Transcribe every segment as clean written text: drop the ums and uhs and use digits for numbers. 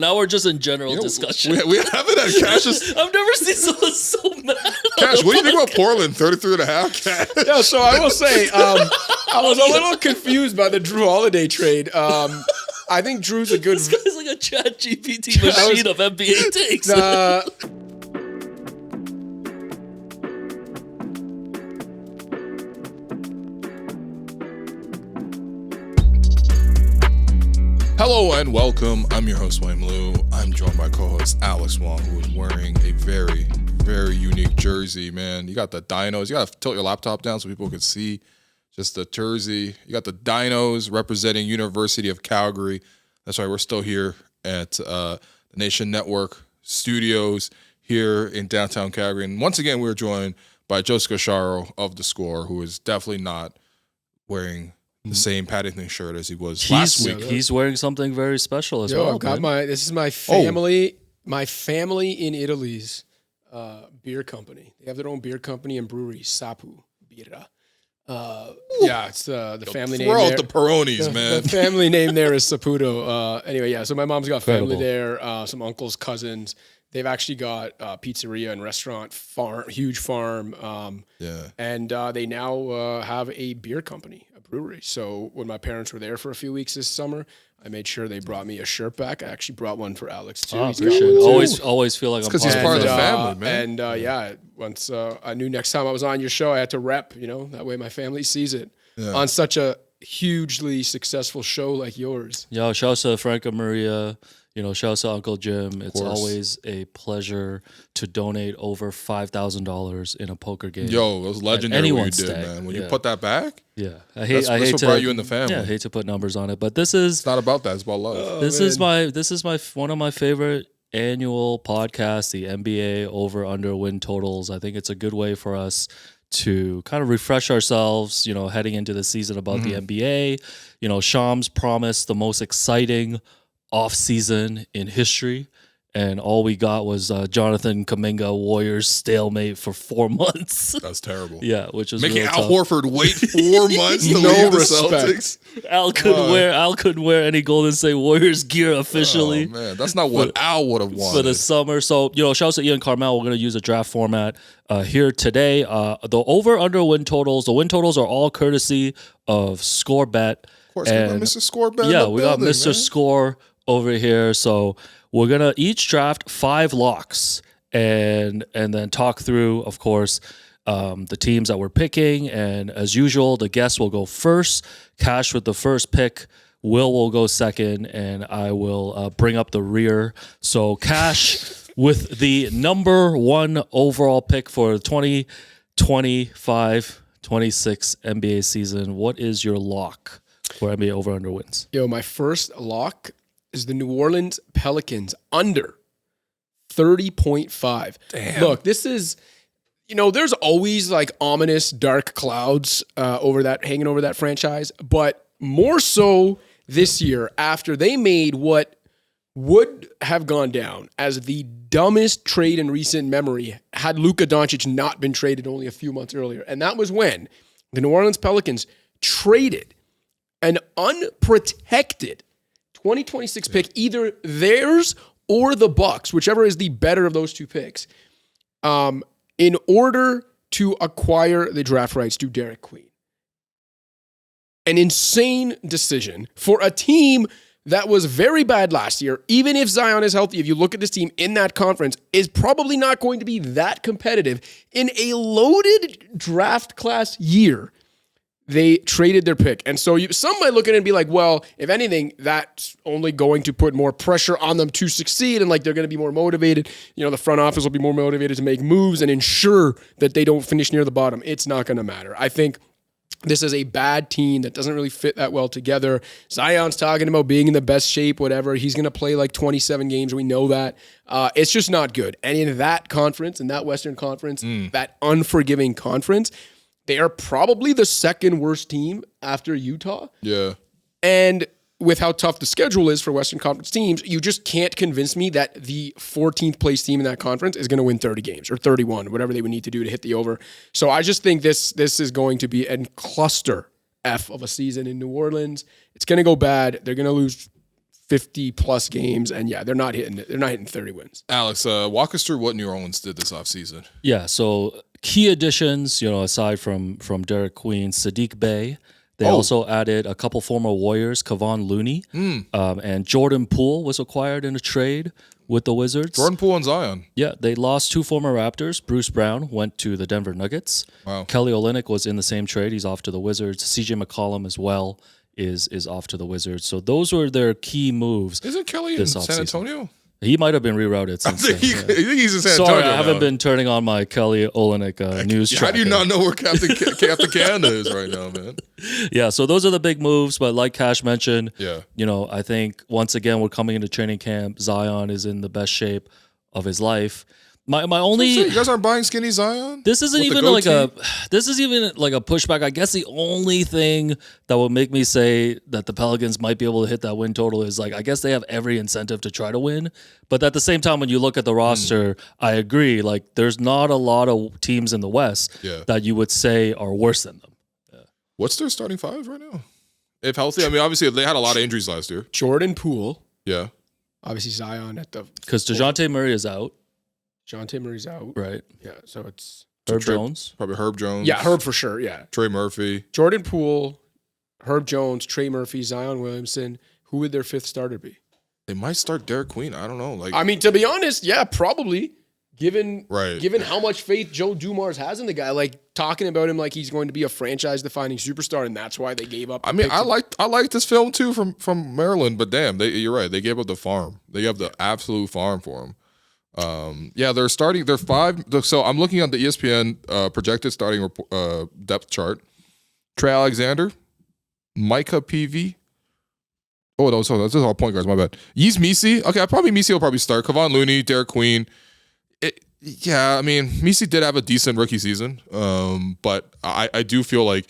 Now we're just in general discussion. We haven't had Cash. I've never seen someone so mad. Cash, what do you think about Portland? 33.5, Cash. Yeah, so I will say, I was a little confused by the Drew Holiday trade. I think Drew's a good... This guy's like a chat GPT machine of NBA takes. Hello and welcome. I'm your host, Wayne Liu. I'm joined by co-host Alex Wong, who is wearing a very, very unique jersey, man. You got the dinos. You got to tilt your laptop down so people can see just the jersey. You got the dinos representing University of Calgary. That's right. We're still here at the Nation Network studios here in downtown Calgary. And once again, we're joined by Joseph Casciaro of theScore, who is definitely not wearing the same Paddington shirt as he was last week. He's wearing something very special as well. This is my family. My family in Italy's beer company. They have their own beer company and brewery, Sapu Birra. It's the family name. Throw out there. the Peronis, man. The family name there is Saputo. Anyway, yeah. So my mom's got family there. Some uncles, cousins. They've actually got pizzeria and restaurant, huge farm. And they now have a beer company, a brewery. So when my parents were there for a few weeks this summer, I made sure they brought me a shirt back. I actually brought one for Alex too. Oh, appreciate it. Always feel like I'm because he's part of the family, man. And once I knew next time I was on your show, I had to rep. That way my family sees it on such a hugely successful show like yours. Yo, shout out to Franca Maria. Shout out to Uncle Jim. It's always a pleasure to donate over $5,000 in a poker game. Yo, it was legendary what you did, man. When you put that back, I hate what to brought you in the family. Yeah, I hate to put numbers on it, but it's not about that. It's about love. This is my one of my favorite annual podcasts, the NBA over under win totals. I think it's a good way for us to kind of refresh ourselves, heading into the season about the NBA. Shams promised the most exciting off-season in history, and all we got was Jonathan Kuminga Warriors stalemate for 4 months. That's terrible. Yeah, which is making real Al tough. Horford wait 4 months to leave the Celtics. Al couldn't wear any Golden State Warriors gear officially. Oh man, that's not what Al would have wanted for the summer. So shout out to Ian Carmel. We're going to use a draft format here today. The over/under win totals. The win totals are all courtesy of Score Bet. Of course, we got Mr. Score Bet. Yeah, we got Mr. Score over here. So we're gonna each draft 5 locks and then talk through, of course, the teams that we're picking. And as usual, the guest will go first. Cash with the first pick. Will go second, and I will bring up the rear. So Cash with the number 1 overall pick for the 2025-26 NBA season. What is your lock for NBA over under wins? Yo, my first lock is the New Orleans Pelicans under 30.5. Damn. Look, this is, there's always like ominous dark clouds hanging over that franchise, but more so this year after they made what would have gone down as the dumbest trade in recent memory had Luka Doncic not been traded only a few months earlier. And that was when the New Orleans Pelicans traded an unprotected 2026 pick, either theirs or the Bucks, whichever is the better of those two picks, in order to acquire the draft rights to Derek Queen. An insane decision for a team that was very bad last year. Even if Zion is healthy, if you look at this team in that conference, is probably not going to be that competitive in a loaded draft class year. They traded their pick. And so some might look at it and be like, well, if anything, that's only going to put more pressure on them to succeed. And they're going to be more motivated. The front office will be more motivated to make moves and ensure that they don't finish near the bottom. It's not going to matter. I think this is a bad team that doesn't really fit that well together. Zion's talking about being in the best shape, whatever. He's going to play 27 games. We know that. It's just not good. And in that conference, in that Western Conference, that unforgiving conference, they are probably the second worst team after Utah. Yeah. And with how tough the schedule is for Western Conference teams, you just can't convince me that the 14th place team in that conference is going to win 30 games or 31, whatever they would need to do to hit the over. So I just think this is going to be a cluster F of a season in New Orleans. It's going to go bad. They're going to lose 50 plus games, and they're not hitting 30 wins. Alex, walk us through what New Orleans did this offseason. Yeah, so key additions, aside from Derek Queen, Sadiq Bey. They also added a couple former Warriors, Kevon Looney, and Jordan Poole was acquired in a trade with the Wizards. Jordan Poole and Zion. Yeah, they lost 2 former Raptors. Bruce Brown went to the Denver Nuggets. Wow. Kelly Olynyk was in the same trade. He's off to the Wizards. CJ McCollum as well is off to the Wizards. So those were their key moves. Isn't Kelly in San Antonio? He might have been rerouted since then. I think he's in San Antonio. Sorry, I haven't now. been turning on my Kelly Olynyk news tracker. How do you not know where Captain Canada is right now, man? Yeah, so those are the big moves. But like Cash mentioned, Yeah. I think once again we're coming into training camp. Zion is in the best shape of his life. My only You guys aren't buying skinny Zion? this isn't With the even goatee? this is even like a pushback. I guess the only thing that would make me say that the Pelicans might be able to hit that win total is I guess they have every incentive to try to win. But at the same time, when you look at the roster, I agree. There's not a lot of teams in the West that you would say are worse than them. What's their starting 5 right now? If healthy, I mean, obviously they had a lot of injuries last year. Jordan Poole, Yeah. obviously Zion at the Because DeJounte Murray is out, Jonte Murray's out. right? Yeah, so it's Herb Trey- Jones. Probably Herb Jones. yeah, Herb for sure. Yeah, Trey Murphy. Jordan Poole, Herb Jones, Trey Murphy, Zion Williamson. Who would their 5th starter be? They might start Derek Queen. I don't know. I mean, to be honest, yeah, probably. Given Right. given how much faith Joe Dumars has in the guy, talking about him like he's going to be a franchise-defining superstar, and that's why they gave up. I mean, I like this film too from Maryland, but damn, you're right. They gave up the farm. They gave up the absolute farm for him. They're starting. They're 5. So I'm looking at the ESPN projected starting depth chart. Trey Alexander, Micah PV. Oh no, so this is all point guards. My bad. Yves Missi. Okay, Missi will probably start. Kevon Looney, Derek Queen. I mean, Missi did have a decent rookie season, but I do feel like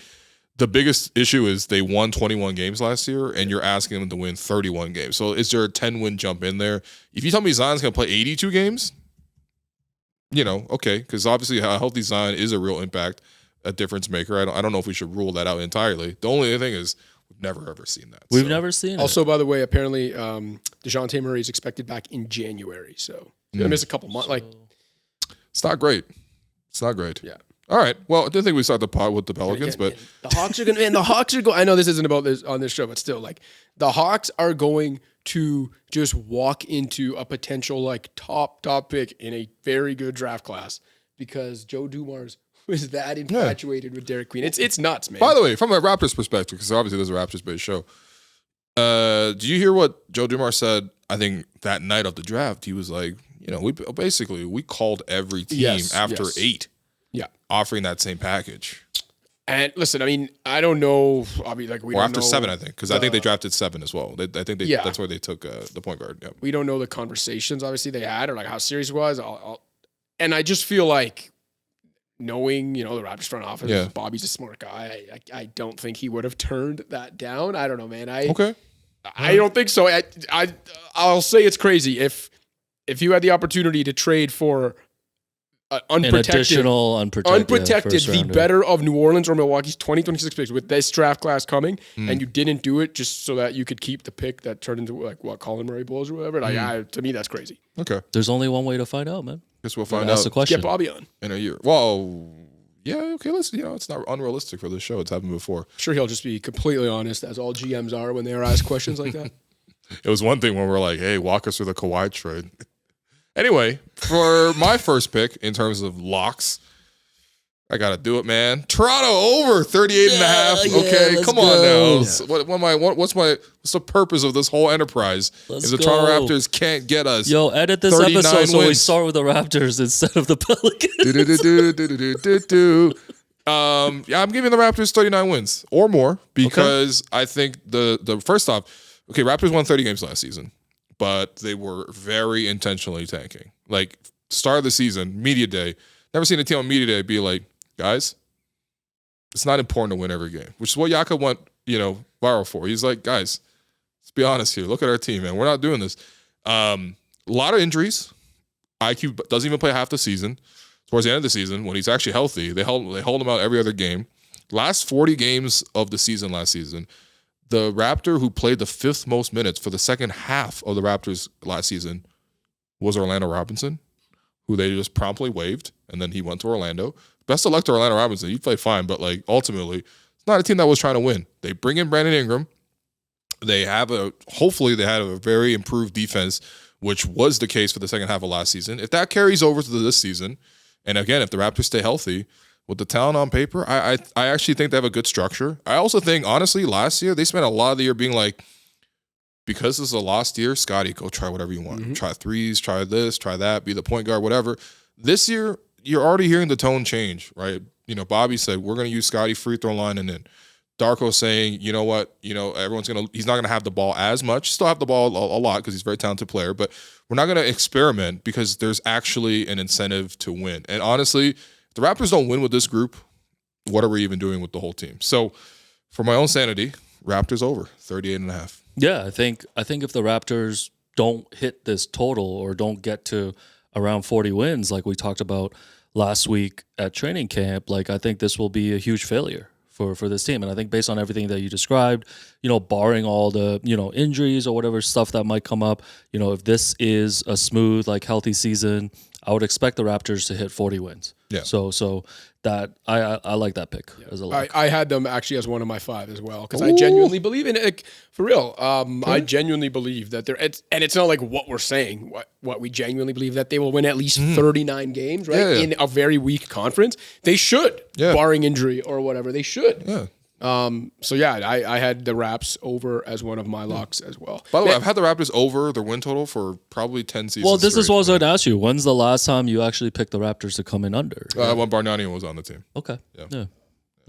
the biggest issue is they won 21 games last year, and you're asking them to win 31 games. So is there a 10-win jump in there? If you tell me Zion's going to play 82 games, okay, because obviously a healthy Zion is a real impact, a difference maker. I don't know if we should rule that out entirely. The only thing is we've never, ever seen that. We've never seen it. Also, by the way, apparently DeJounte Murray is expected back in January, so he's gonna miss a couple months. It's not great. It's not great. Yeah. All right. Well, I didn't think we start the pod with the Pelicans, but the Hawks are going to, and the Hawks are going, I know this isn't about this on this show, but still, the Hawks are going to just walk into a potential, top pick in a very good draft class because Joe Dumars was that infatuated with Derek Queen. It's nuts, man. by the way, from a Raptors perspective, because obviously this is a Raptors-based show, do you hear what Joe Dumars said? I think that night of the draft, he was like, we called every team after 8. Yeah. Offering that same package. And listen, I mean, I don't know. I mean, we or don't after know 7, I think, because I think they drafted 7 as well. I think that's where they took the point guard. Yeah. We don't know the conversations obviously they had or how serious it was. And I just feel like knowing, the Raptors front office, Bobby's a smart guy. I don't think he would have turned that down. I don't know, man. Okay. I don't think so. I'll say it's crazy if you had the opportunity to trade for unprotected, the better of New Orleans or Milwaukee's 2026 picks with this draft class coming, and you didn't do it just so that you could keep the pick that turned into Colin Murray Bulls or whatever. To me, that's crazy. Okay. There's only one way to find out, man. Guess we'll find out. Ask the question. Get Bobby on In a year. Well, yeah, okay, let's, it's not unrealistic for this show. It's happened before. Sure, he'll just be completely honest, as all GMs are when they are asked questions like that. It was one thing when we're like, hey, walk us through the Kawhi trade. Anyway, for my first pick in terms of locks, I got to do it, man. Toronto over 38 and a half. Okay, come on now. What's the purpose of this whole enterprise if the Toronto Raptors can't get us? Yo, edit this episode so we start with the Raptors instead of the Pelicans. I'm giving the Raptors 39 wins or more because I think the first off, Raptors won 30 games last season, but they were very intentionally tanking. Start of the season, media day. Never seen a team on media day be like, guys, it's not important to win every game, which is what Yaka went, viral for. He's like, guys, let's be honest here. Look at our team, man. We're not doing this. A lot of injuries. IQ doesn't even play half the season. Towards the end of the season, when he's actually healthy, they hold him out every other game. Last 40 games of the season last season, the Raptor who played the 5th most minutes for the second half of the Raptors last season was Orlando Robinson, who they just promptly waived, and then he went to Orlando. Best of luck to Orlando Robinson. He played fine, but like ultimately, it's not a team that was trying to win. They bring in Brandon Ingram. Hopefully they had a very improved defense, which was the case for the second half of last season. If that carries over to this season, and again, if the Raptors stay healthy, with the talent on paper, I actually think they have a good structure. I also think, honestly, last year, they spent a lot of the year being like, because this is a lost year, Scotty, go try whatever you want. Try threes, try this, try that, be the point guard, whatever. This year, you're already hearing the tone change, right? You know, Bobby said, we're going to use Scotty free throw line, and then Darko saying, you know what, he's not going to have the ball as much, still have the ball a lot because he's a very talented player, but we're not going to experiment because there's actually an incentive to win. And honestly, if the Raptors don't win with this group, what are we even doing with the whole team? So for my own sanity, Raptors over 38.5. Yeah, I think if the Raptors don't hit this total or don't get to around 40 wins like we talked about last week at training camp, like I think this will be a huge failure for this team. And I think based on everything that you described, barring all the, injuries or whatever stuff that might come up, if this is a smooth, like healthy season, I would expect the Raptors to hit 40 wins. Yeah. So that I like that pick as a lock. I had them actually as one of my 5 as well because I genuinely believe in it. For real, I genuinely believe that and it's not like what we're saying. What we genuinely believe that they will win at least 39 games, right? In a very weak conference, they should, barring injury or whatever, they should. Yeah. I had the Raps over as one of my locks as well. By the way, I've had the Raptors over their win total for probably 10 seasons. Well, this is what I was going to ask you. When's the last time you actually picked the Raptors to come in under? When Bargnani was on the team. Okay. Yeah.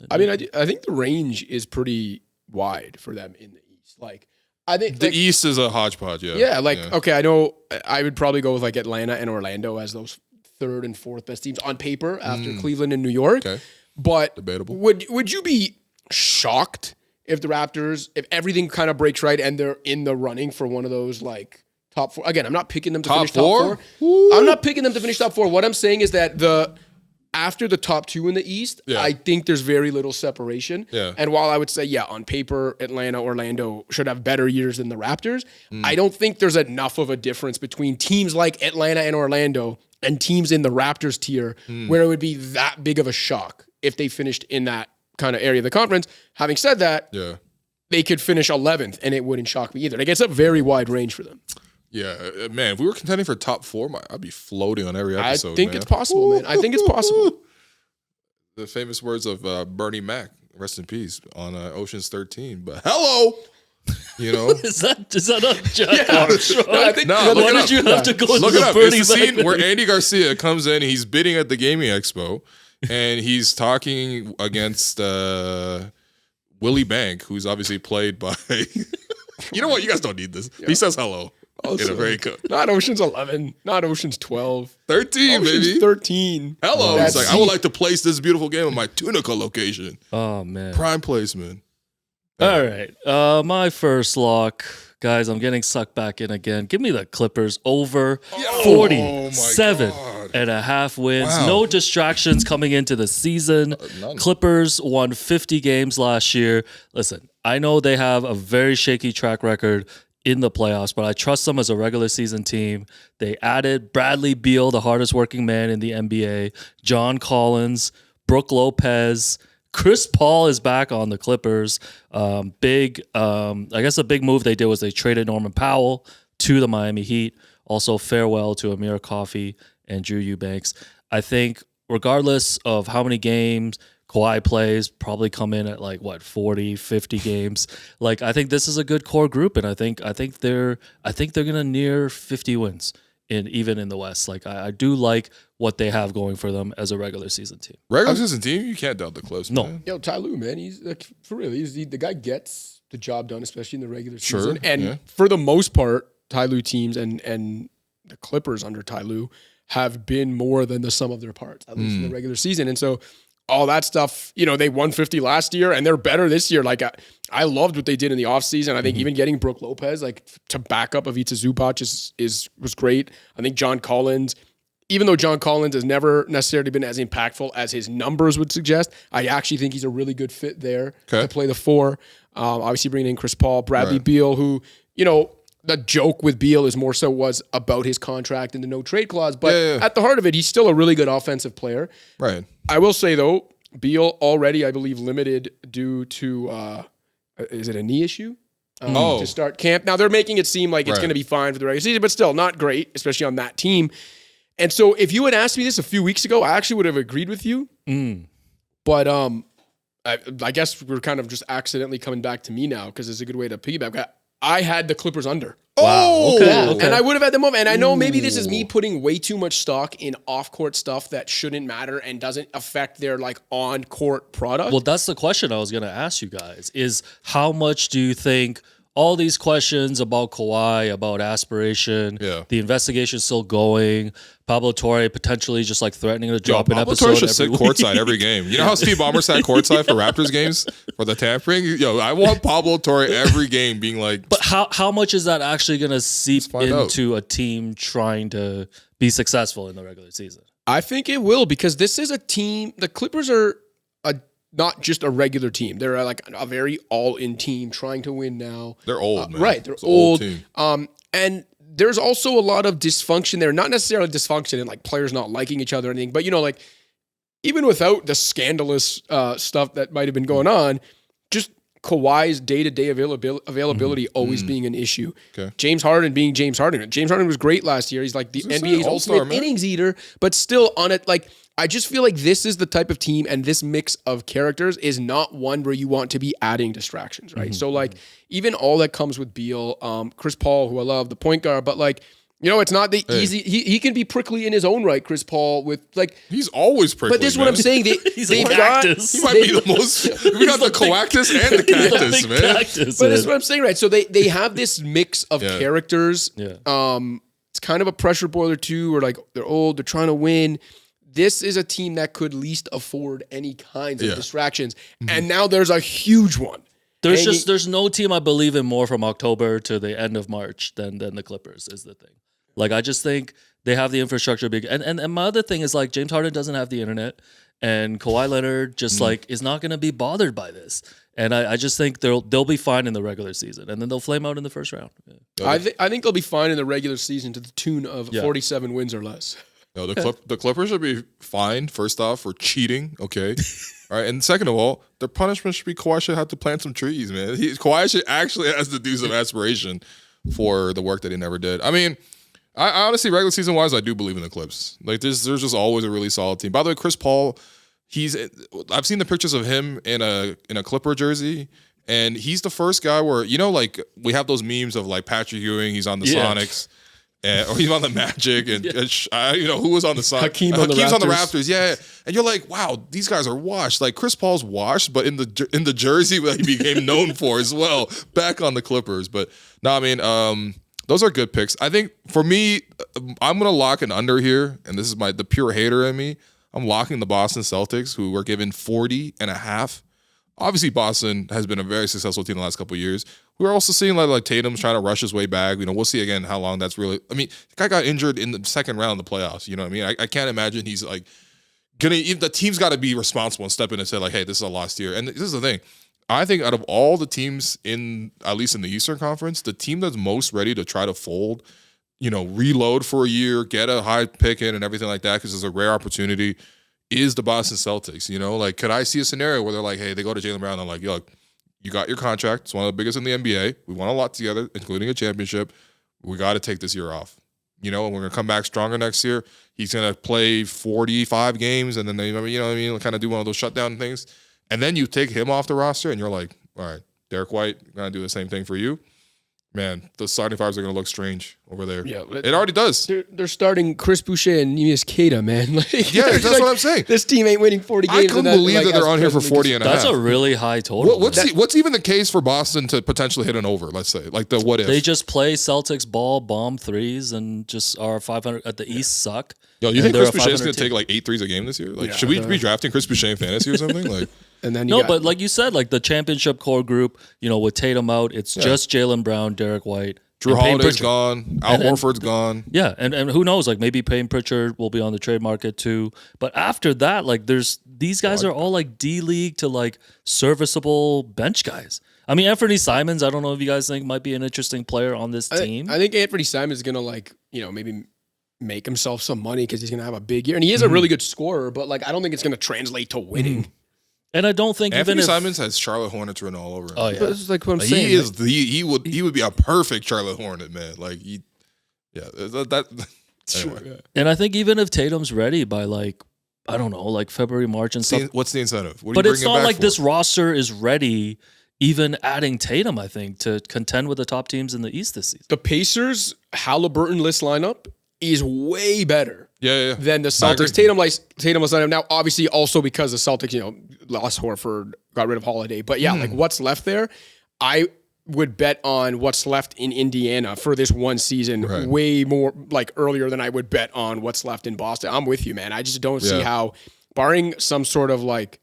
I mean, I think the range is pretty wide for them in the East. Like, I think the East is a hodgepodge. Yeah. Yeah. Okay, I know. I would probably go with like Atlanta and Orlando as those 3rd and 4th best teams on paper after Cleveland and New York. Okay. But debatable. Would you be shocked if the Raptors, if everything kind of breaks right and they're in the running for one of those like top 4? Again, I'm not picking them to finish top 4. I'm not picking them to finish top 4. What I'm saying is that after the top 2 in the East, I think there's very little separation. Yeah. And while I would say, on paper, Atlanta, Orlando should have better years than the Raptors, I don't think there's enough of a difference between teams like Atlanta and Orlando and teams in the Raptors tier where it would be that big of a shock if they finished in that kind of area of the conference. Having said that, they could finish 11th and it wouldn't shock me either. Like, it's a very wide range for them. Yeah, man, if we were contending for top 4, I'd be floating on every episode. I think it's possible, man. I think it's possible. The famous words of Bernie Mac, rest in peace, on Ocean's 13. But hello, is that a Jack why did you have to go look to it up? Bernie It's the Mac scene where Andy Garcia comes in, he's bidding at the gaming expo, and he's talking against Willie Bank, who's obviously played by. You know what? You guys don't need this. Yeah. He says hello. Also, in a very good. Not Ocean's 11, not Ocean's 12. 13, Ocean's baby. 13. Hello. He's like, I would like to place this beautiful game on my Tunica location. Oh, man. Prime placement. All right. My first lock. Guys, I'm getting sucked back in again. Give me the Clippers over 47.5 wins. Wow. No distractions coming into the season. Clippers won 50 games last year. Listen, I know they have a very shaky track record in the playoffs, but I trust them as a regular season team. They added Bradley Beal, the hardest working man in the NBA, John Collins, Brook Lopez. Chris Paul is back on the Clippers. I guess a big move they did was they traded Norman Powell to the Miami Heat. Also, farewell to Amir Coffey and Drew Eubanks. I think regardless of how many games Kawhi plays, probably come in at 40, 50 games. Like, I think this is a good core group, and I think they're gonna near 50 wins. Even in the West. Like, I do like what they have going for them as a regular season team. Regular season team? You can't doubt the Clips, no. man. Yo, Ty Lue, man, he's like, for real. The guy gets the job done, especially in the regular season. And for the most part, Ty Lue teams and the Clippers under Ty Lue have been more than the sum of their parts, at least in the regular season. And so all that stuff, they won 50 last year and they're better this year. Like, I loved what they did in the offseason. I think even getting Brook Lopez, to back up Ivica Zubac was great. I think John Collins even though John Collins has never necessarily been as impactful as his numbers would suggest, I actually think he's a really good fit there to play the 4. Obviously bringing in Chris Paul, Bradley Beal, who, the joke with Beal is more so was about his contract and the no trade clause. But at the heart of it, he's still a really good offensive player. Right. I will say, though, Beal already, I believe, limited due to, is it a knee issue? To start camp. Now, they're making it seem like it's going to be fine for the regular season, but still not great, especially on that team. And so if you had asked me this a few weeks ago, I actually would have agreed with you. But I guess we're kind of just accidentally coming back to me now because it's a good way to piggyback. I had the Clippers under. Oh, okay. And I would have had them over. And I know maybe this is me putting way too much stock in off-court stuff that shouldn't matter and doesn't affect their on-court product. Well, that's the question I was going to ask you guys is how much do you think all these questions about Kawhi, about aspiration, the investigation is still going, Pablo Torre potentially just threatening to drop an episode Pablo Torre should sit courtside every game. You know how Steve Ballmer sat courtside for Raptors games for the tampering? I want Pablo Torre every game being like... But how much is that actually going to seep into a team trying to be successful in the regular season? I think it will because this is a team... The Clippers are not just a regular team. They're a very all-in team trying to win now. They're old, man. Right, they're old. And there's also a lot of dysfunction there. Not necessarily dysfunction in players not liking each other or anything, but even without the scandalous stuff that might have been going on, just Kawhi's day-to-day availability always being an issue. Okay. James Harden being James Harden. James Harden was great last year. He's the NBA's ultimate innings eater, but still on it I just feel like this is the type of team and this mix of characters is not one where you want to be adding distractions, right? So even all that comes with Beal, Chris Paul, who I love, the point guard, but it's not the easy. He can be prickly in his own right, Chris Paul, with he's always prickly. But this is what I'm saying. They've got he might be the most. We got the coactus and the cactus, man. But this is what I'm saying, right? So they have this mix of characters. Yeah. It's kind of a pressure boiler too, where they're old, they're trying to win. This is a team that could least afford any kinds of distractions. And now there's a huge one. There's no team I believe in more from October to the end of March than the Clippers is the thing. I just think they have the infrastructure big. And my other thing is James Harden doesn't have the internet and Kawhi Leonard just is not going to be bothered by this. And I just think they'll be fine in the regular season and then they'll flame out in the first round. Yeah. I think they'll be fine in the regular season to the tune of 47 wins or less. No, the Clippers should be fined, first off, for cheating, okay? All right, and second of all, their punishment should be Kawhi should have to plant some trees, man. Kawhi should actually has to do some aspiration for the work that he never did. I mean, I honestly, regular season-wise, I do believe in the Clips. There's just always a really solid team. By the way, Chris Paul, I've seen the pictures of him in a Clipper jersey, and he's the first guy where, we have those memes of Patrick Ewing, he's on the Sonics. Or he's on the Magic, and who was on the side? Hakeem's on the Raptors. Yeah, and you're like, wow, these guys are washed. Chris Paul's washed, but in the jersey that he became known for as well, back on the Clippers. But no, I mean, those are good picks. I think for me, I'm gonna lock an under here, and this is the pure hater in me. I'm locking the Boston Celtics, who were given 40.5. Obviously, Boston has been a very successful team the last couple of years. We're also seeing like Tatum's trying to rush his way back. We'll see again how long that's really. I mean, the guy got injured in the second round of the playoffs. You know what I mean? I can't imagine he's the team's got to be responsible and step in and say hey, this is a lost year. And this is the thing. I think out of all the teams at least in the Eastern Conference, the team that's most ready to try to fold, reload for a year, get a high pick in and everything like that, because it's a rare opportunity, is the Boston Celtics. Could I see a scenario where they're like, hey, they go to Jaylen Brown and they're like, yo, you got your contract. It's one of the biggest in the NBA. We won a lot together, including a championship. We got to take this year off. And we're going to come back stronger next year. He's going to play 45 games and then kind of do one of those shutdown things. And then you take him off the roster and you're like, all right, Derek White, going to do the same thing for you. Man, the starting fives are going to look strange over there. Yeah, it already does. They're starting Chris Boucher and Neemias Queta, man. That's what I'm saying. This team ain't winning 40 games. I couldn't believe that they're on here for 40 and a half. That's a really high total. What's even the case for Boston to potentially hit an over, let's say? The what if? They just play Celtics ball, bomb threes, and just are 500 at the East suck. Yo, you think Chris Boucher is going to take 8 threes a game this year? Should we be drafting Chris Boucher in fantasy or something? And then but like you said, the championship core group, with Tatum out, it's just Jaylen Brown, Derek White, Drew and Payne Holiday's Pritchard. gone. Al Horford's gone. Yeah, and who knows? Like maybe Payne Pritchard will be on the trade market too. But after that, like these guys are all like D League to like serviceable bench guys. I mean, Anthony Simons, I don't know if you guys think might be an interesting player on this team. I think Anthony Simons is gonna like, maybe make himself some money because he's gonna have a big year. And he is a really good scorer, but like I don't think it's gonna translate to winning. And I don't think Anthony even Simons has Charlotte Hornets written all over him. Oh yeah. This is like what I'm saying. He would be a perfect Charlotte Hornet, man. Like anyway. And I think even if Tatum's ready by like, I don't know, like February, March and stuff. What's the incentive? What are But you it's bringing not back like for? this roster is ready, even adding Tatum, I think, to contend with the top teams in the East this season. The Pacers Halliburton list lineup is way better Yeah. than the I agree. Celtics. Tatum list lineup. Now, obviously, also because the Celtics, lost Horford, got rid of Holiday. But yeah, like what's left there, I would bet on what's left in Indiana for this one season way more like earlier than I would bet on what's left in Boston. I'm with you, man. I just don't see how, barring some sort of like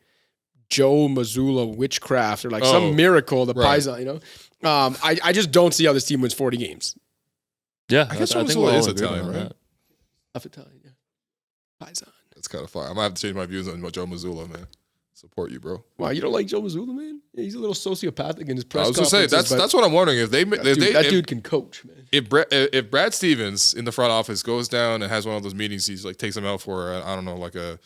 Joe Mazzulla witchcraft or like some miracle, the Paisan, I just don't see how this team wins 40 games. Yeah, I guess think Mazzulla we're all is agreeing Italian, on right? that. Of Italian, yeah. Paisan. That's kind of fire. I'm gonna have to change my views on Joe Mazzulla, man. Support you, bro. Wow, you don't like Joe Mazzulla, man? Yeah, he's a little sociopathic in his press I was gonna say conferences, that's what I'm wondering if that dude can coach, man. if Brad Stevens in the front office goes down and has one of those meetings, he's like takes him out for I don't know, like a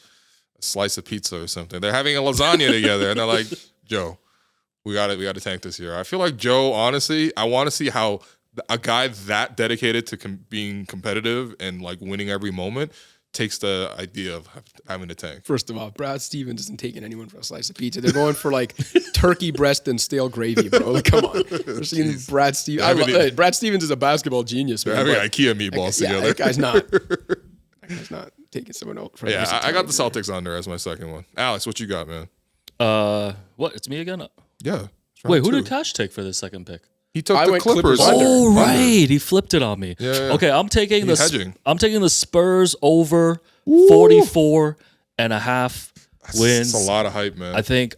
slice of pizza or something. They're having a lasagna together, and they're like, Joe, we got to tank this year. I feel like Joe, honestly, I want to see how a guy that dedicated to being competitive and like winning every moment takes the idea of having a tank. First of all, Brad Stevens isn't taking anyone for a slice of pizza. They're going for like turkey breast and stale gravy, bro. Like, come on. We're seeing Brad Stevens. Brad Stevens is a basketball genius, man. They're having IKEA meatballs together. That guy's not. That guy's not taking someone else. For I got the Celtics under as my second one. Alex, what you got, man? What? It's me again? Yeah. Wait, who did Cash take for the second pick? He took I the went Clippers. Clippers under. Oh, right. He flipped it on me. Yeah. Okay, I'm taking hedging. the Spurs over 44 and a half wins. That's a lot of hype, man. I think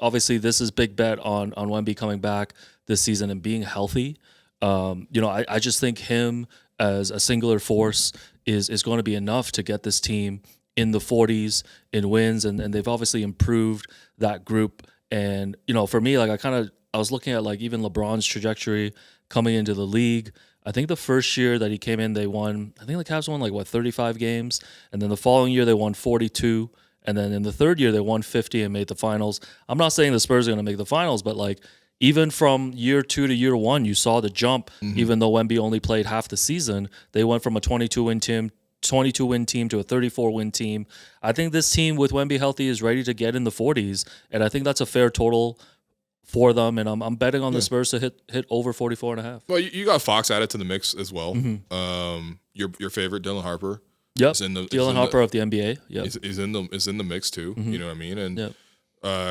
obviously this is big bet on Wemby coming back this season and being healthy. I just think him as a singular force is going to be enough to get this team in the 40s in wins, and they've obviously improved that group. And for me, like I was looking at like even LeBron's trajectory coming into the league. I think the first year that he came in, they won. I think the Cavs won 35 games, and then the following year they won 42, and then in the third year they won 50 and made the finals. I'm not saying the Spurs are going to make the finals, but like even from year 2 to year 1, you saw the jump. Even though Wemby only played half the season, they went from a 22-win team to a 34-win team. I think this team with Wemby healthy is ready to get in the 40s, and I think that's a fair total for them, and I'm betting on the Spurs to hit over 44.5. Well, you got Fox added to the mix as well. Your favorite Dylan Harper. Yep. Dylan Dylan Harper of the NBA. Yeah. Is in the mix too. You know what I mean? And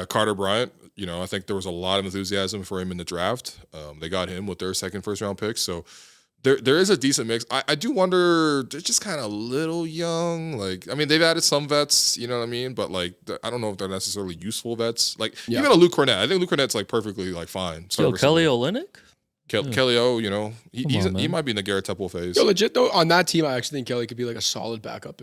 Carter Bryant. I think there was a lot of enthusiasm for him in the draft. They got him with their second first round pick. So there is a decent mix. I do wonder, they're just kind of a little young. Like, I mean, they've added some vets, you know what I mean? But like, I don't know if they're necessarily useful vets. Like, even a Luke Cornett. I think Luke Cornett's like perfectly like fine. Kelly Olynyk? Kelly O, he might be in the Garrett Temple phase. Yo, legit though, on that team, I actually think Kelly could be like a solid backup.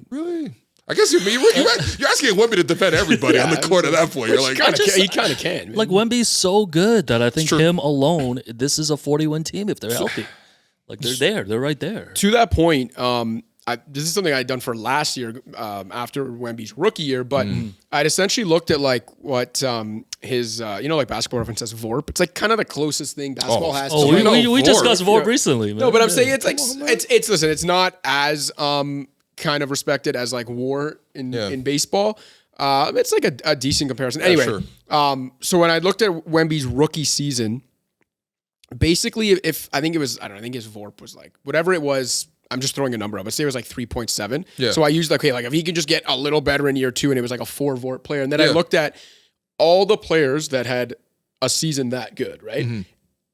Really? I guess you're asking Wemby to defend everybody on the court at that point. You're like, he kind of can. Man. Like Wemby's so good that I think him alone, this is a 40-win team if they're healthy. Like they're right there. To that point, this is something I'd done for last year after Wemby's rookie year, but I'd essentially looked at like what his like Basketball Reference says VORP. It's like kind of the closest thing basketball has to. We discussed VORP recently, man. No, but I'm saying it's like it's not as kind of respected as like WAR in baseball. It's like a decent comparison. Anyway, so when I looked at Wemby's rookie season, basically if I think his VORP was like whatever it was. I'm just throwing a number up. Let's say it was like 3.7. Yeah. So I used like if he could just get a little better in year 2, and it was like a 4 VORP player, and then I looked at all the players that had a season that good, right?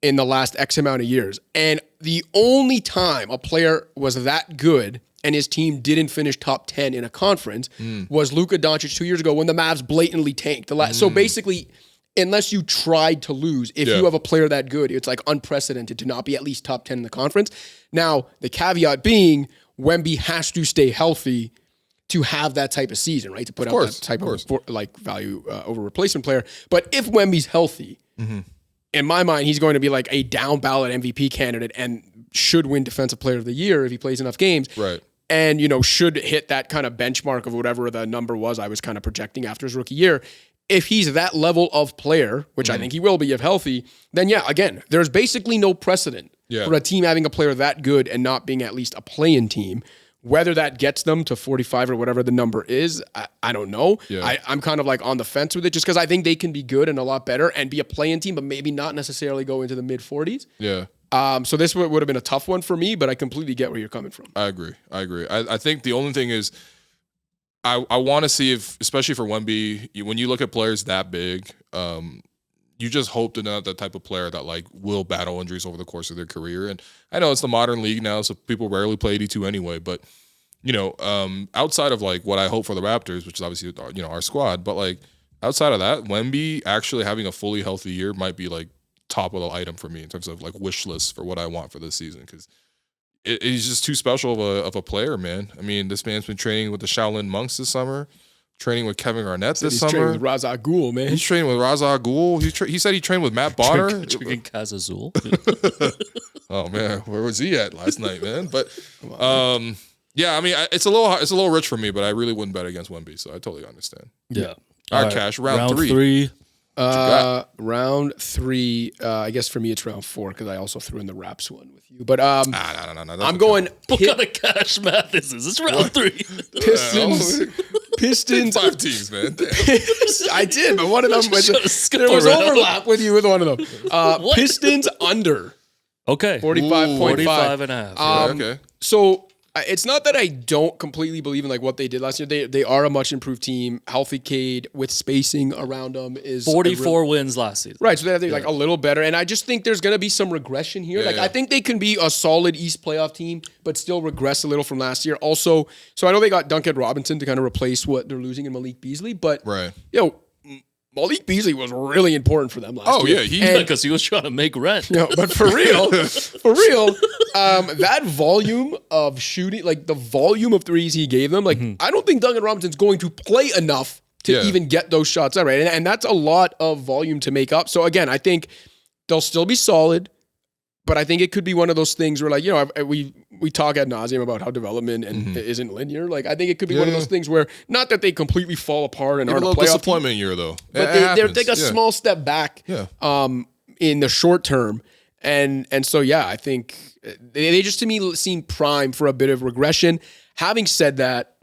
In the last X amount of years, and the only time a player was that good and his team didn't finish top 10 in a conference was Luka Doncic 2 years ago when the Mavs blatantly tanked. So basically, unless you tried to lose. If Yeah. you have a player that good, it's like unprecedented to not be at least top 10 in the conference. Now, the caveat being Wemby has to stay healthy to have that type of season, right? To put out that type of like value over replacement player. But if Wemby's healthy, in my mind, he's going to be like a down ballot MVP candidate and should win Defensive Player of the Year if he plays enough games. Right. And, should hit that kind of benchmark of whatever the number was I was kind of projecting after his rookie year. If he's that level of player, which I think he will be if healthy, then yeah, again, there's basically no precedent for a team having a player that good and not being at least a play-in team. Whether that gets them to 45 or whatever the number is, I don't know. Yeah. I'm kind of like on the fence with it just because I think they can be good and a lot better and be a play-in team, but maybe not necessarily go into the mid-40s. Yeah. So this would have been a tough one for me, but I completely get where you're coming from. I agree. I think the only thing is I want to see if, especially for Wemby, when you look at players that big, you just hope they're not that type of player that like will battle injuries over the course of their career. And I know it's the modern league now, so people rarely play 82 anyway. But outside of like what I hope for the Raptors, which is obviously our squad, but like outside of that, Wemby actually having a fully healthy year might be like top of the item for me in terms of like wish list for what I want for this season because he's just too special of a player, man. I mean, this man's been training with the Shaolin monks this summer. Training with Kevin Garnett this summer. He's training with Raza Ghul, man. He's training with Raza Ghul. He said he trained with Matt Bonner. Drinking Kazazul. Oh man, where was he at last night, man? But yeah, I mean, it's a little rich for me, but I really wouldn't bet against Wemby, so I totally understand. Yeah. All right, Cash, round three. Round three. I guess for me it's round 4 because I also threw in the Raps one with you. But No. I'm going. What kind of cash math is this? It's round 3. Pistons. 5 teams, man. I did, but one of them there was overlap with you with one of them. Pistons under. Okay. 45.5. 45 and a half. Okay. So it's not that I don't completely believe in like what they did last year. They are a much improved team. Healthy Cade with spacing around them is 44 wins last season. Right, so they're like a little better. And I just think there's going to be some regression here. I think they can be a solid East playoff team, but still regress a little from last year. Also, so I know they got Duncan Robinson to kind of replace what they're losing in Malik Beasley, but Malik Beasley was really important for them last year. Oh, yeah. Because he was trying to make rent. But for real, that volume of shooting, like the volume of threes he gave them, like I don't think Duncan Robinson's going to play enough to even get those shots out, right? And that's a lot of volume to make up. So again, I think they'll still be solid, but I think it could be one of those things where, like, we talk ad nauseum about how development and isn't linear. Like, I think it could be one of those things where, not that they completely fall apart and aren't a little playoff disappointment team, year though, but they take a small step back in the short term. And so, I think they just to me seem prime for a bit of regression. Having said that,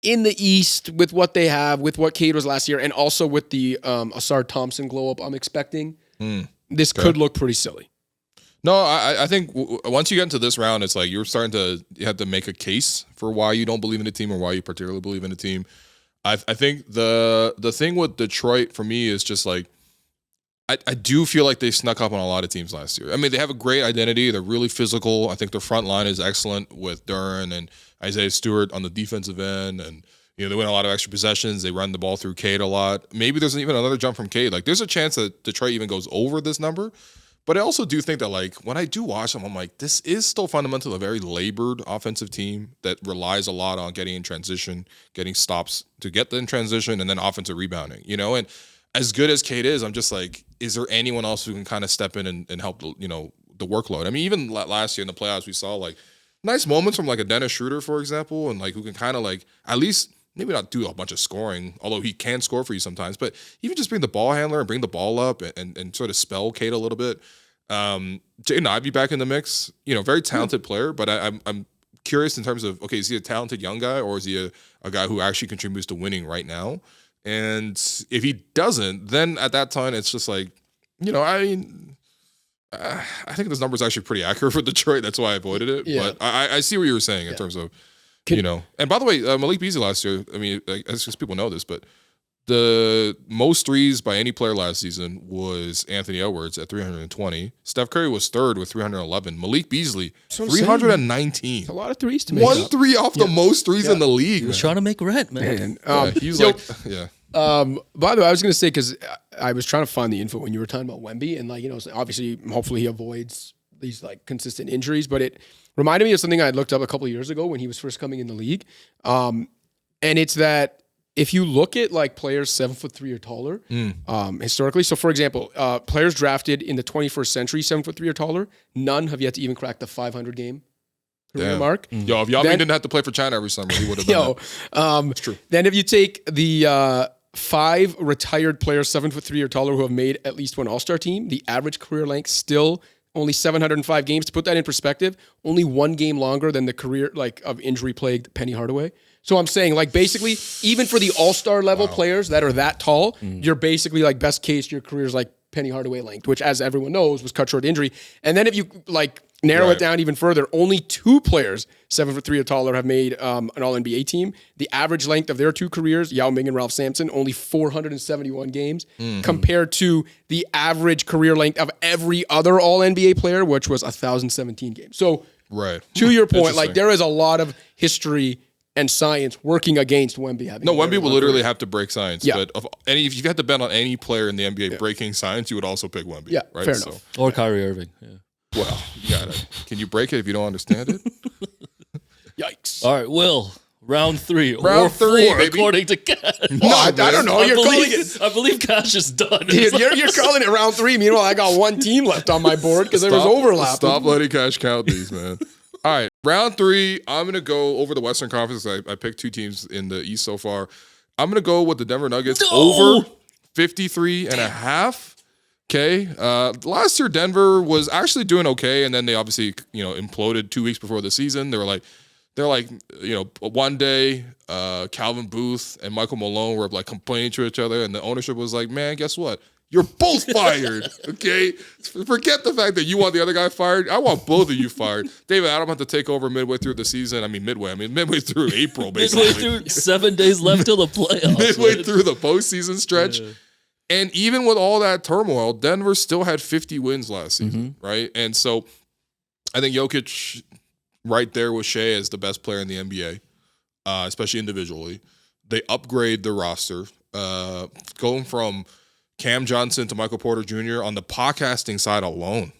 in the East, with what they have, with what Cade was last year, and also with the Asar Thompson glow up I'm expecting, this could look pretty silly. No, I think once you get into this round, it's like you have to make a case for why you don't believe in a team or why you particularly believe in a team. I think the thing with Detroit for me is just like, I do feel like they snuck up on a lot of teams last year. I mean, they have a great identity. They're really physical. I think their front line is excellent with Duren and Isaiah Stewart on the defensive end. And, they win a lot of extra possessions. They run the ball through Cade a lot. Maybe there's even another jump from Cade. Like, there's a chance that Detroit even goes over this number. But I also do think that, like, when I do watch them, I'm like, this is still fundamentally a very labored offensive team that relies a lot on getting in transition, getting stops to get in transition, and then offensive rebounding, And as good as Cade is, I'm just like, is there anyone else who can kind of step in and help, the workload? I mean, even last year in the playoffs, we saw, like, nice moments from, like, a Dennis Schroeder, for example, and, like, who can kind of, like, at least maybe not do a bunch of scoring, although he can score for you sometimes, but even just bring the ball handler and bring the ball up and sort of spell Cade a little bit. Jaden Ivey back in the mix, very talented player, but I'm curious in terms of, okay, is he a talented young guy or is he a guy who actually contributes to winning right now? And if he doesn't, then at that time, it's just like, I think this number is actually pretty accurate for Detroit. That's why I avoided it. Yeah. But I see what you were saying in terms of, And by the way, Malik Beasley last year, I mean, it's just people know this, but the most threes by any player last season was Anthony Edwards at 320. Steph Curry was third with 311. Malik Beasley, 319. It's a lot of threes to make. 1 3 off the most threes in the league. He was trying to make rent, man. He's like, By the way, I was going to say, because I was trying to find the info when you were talking about Wemby, and obviously, hopefully he avoids these consistent injuries, but it reminded me of something I had looked up a couple of years ago when he was first coming in the league. And it's that if you look at players 7'3" or taller, historically, so for example, players drafted in the 21st century, 7'3" or taller, none have yet to even crack the 500 game career mark. Yo, if Yao Ming didn't have to play for China every summer, he would have done that. It's true. Then if you take the 5 retired players 7'3" or taller who have made at least one All-Star team, the average career length still only 705 games. To put that in perspective, only 1 game longer than the career of injury-plagued Penny Hardaway. So I'm saying, basically, even for the All-Star level players that are that tall, you're basically best case your career's Penny Hardaway length, which, as everyone knows, was cut short injury. And then if you narrow it down even further, only 2 players 7'3" or taller have made an All-NBA team. The average length of their 2 careers, Yao Ming and Ralph Sampson, only 471 games, compared to the average career length of every other All-NBA player, which was 1,017 games. So, to your point, there is a lot of history and science working against Wemby having. No, Wemby will literally have to break science. Yeah. But if you had to bet on any player in the NBA breaking science, you would also pick Wemby. Yeah, right? Fair enough. Or Kyrie Irving. Yeah. Well, you got it. Can you break it if you don't understand it? Yikes. All right, Will. Round 3. Round 3, 4, baby. according to Cash. No, I don't know. I believe Cash is done. Dude, you're calling it round 3. Meanwhile, I got 1 team left on my board because there was overlap. Stop letting Cash count these, man. All right, round 3. I'm going to go over the Western Conference. I picked 2 teams in the East so far. I'm going to go with the Denver Nuggets over 53.5. Okay. Last year, Denver was actually doing okay, and then they obviously, imploded 2 weeks before the season. They're like, one day, Calvin Booth and Michael Malone were complaining to each other, and the ownership was like, man, guess what? You're both fired, okay? Forget the fact that you want the other guy fired. I want both of you fired. David Adam had to take over midway through the season. Midway through April, basically. Midway through 7 days left till the playoffs. Midway through the postseason stretch. Yeah. And even with all that turmoil, Denver still had 50 wins last season, right? And so I think Jokic right there with Shea as the best player in the NBA, especially individually. They upgrade their roster, going from Cam Johnson to Michael Porter Jr. on the podcasting side alone.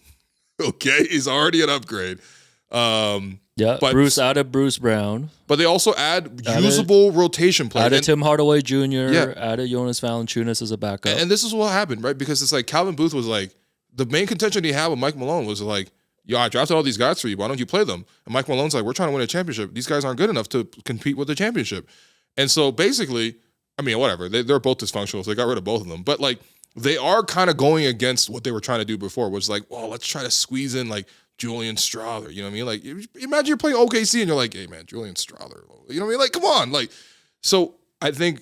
Okay, is already an upgrade. But Bruce added Bruce Brown. But they also add usable rotation players. Added Tim Hardaway Jr., added Jonas Valanciunas as a backup. And this is what happened, right? Because it's Calvin Booth was the main contention he had with Mike Malone was yo, I drafted all these guys for you. Why don't you play them? And Mike Malone's we're trying to win a championship. These guys aren't good enough to compete with the championship. And so basically, whatever. They're both dysfunctional, so they got rid of both of them. But they are kind of going against what they were trying to do before, which is let's try to squeeze in Julian Strawther. You know what I mean? Imagine you're playing OKC and you're hey man, Julian Strawther. You know what I mean? Come on. So I think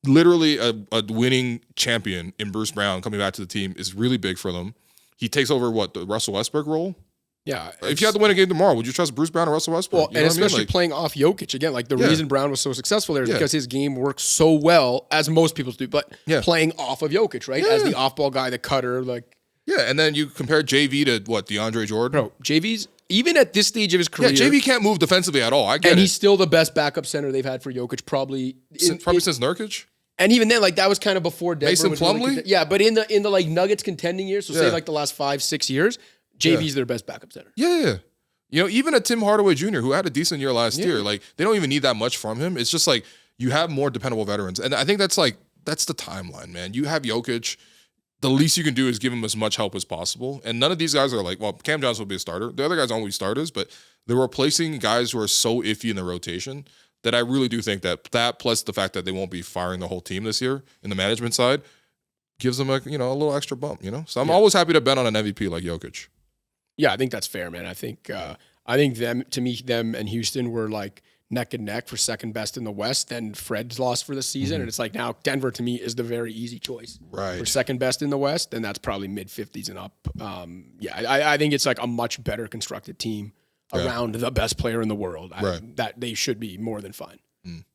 literally a winning champion in Bruce Brown coming back to the team is really big for them. He takes over the Russell Westbrook role. Yeah. If you had to win a game tomorrow, would you trust Bruce Brown or Russell Westbrook? Well, and especially playing off Jokic. Again, the reason Brown was so successful there is because his game works so well, as most people do, but playing off of Jokic, right? As the off-ball guy, the cutter, Yeah, and then you compare JV to DeAndre Jordan? Bro, JV's, even at this stage of his career... Yeah, JV can't move defensively at all. I get it. And he's still the best backup center they've had for Jokic, probably... Since Nurkic? And even then, that was kind of before Denver. Mason Plumlee? Yeah, but in the Nuggets contending years, so say the last 5-6 years, JV's their best backup center. Yeah. Even a Tim Hardaway Jr., who had a decent year last year, they don't even need that much from him. It's just you have more dependable veterans. And I think that's the timeline, man. You have Jokic. The least you can do is give him as much help as possible. And none of these guys are Cam Johnson will be a starter. The other guys aren't starters, but they're replacing guys who are so iffy in the rotation that I really do think that plus the fact that they won't be firing the whole team this year in the management side gives them a little extra bump, So I'm always happy to bet on an MVP like Jokic. Yeah, I think that's fair, man. I think them and Houston were neck and neck for second best in the West. Then Fred's lost for the season, and it's now Denver to me is the very easy choice for second best in the West, and that's probably mid 50s and up. I think it's a much better constructed team around the best player in the world. That they should be more than fine.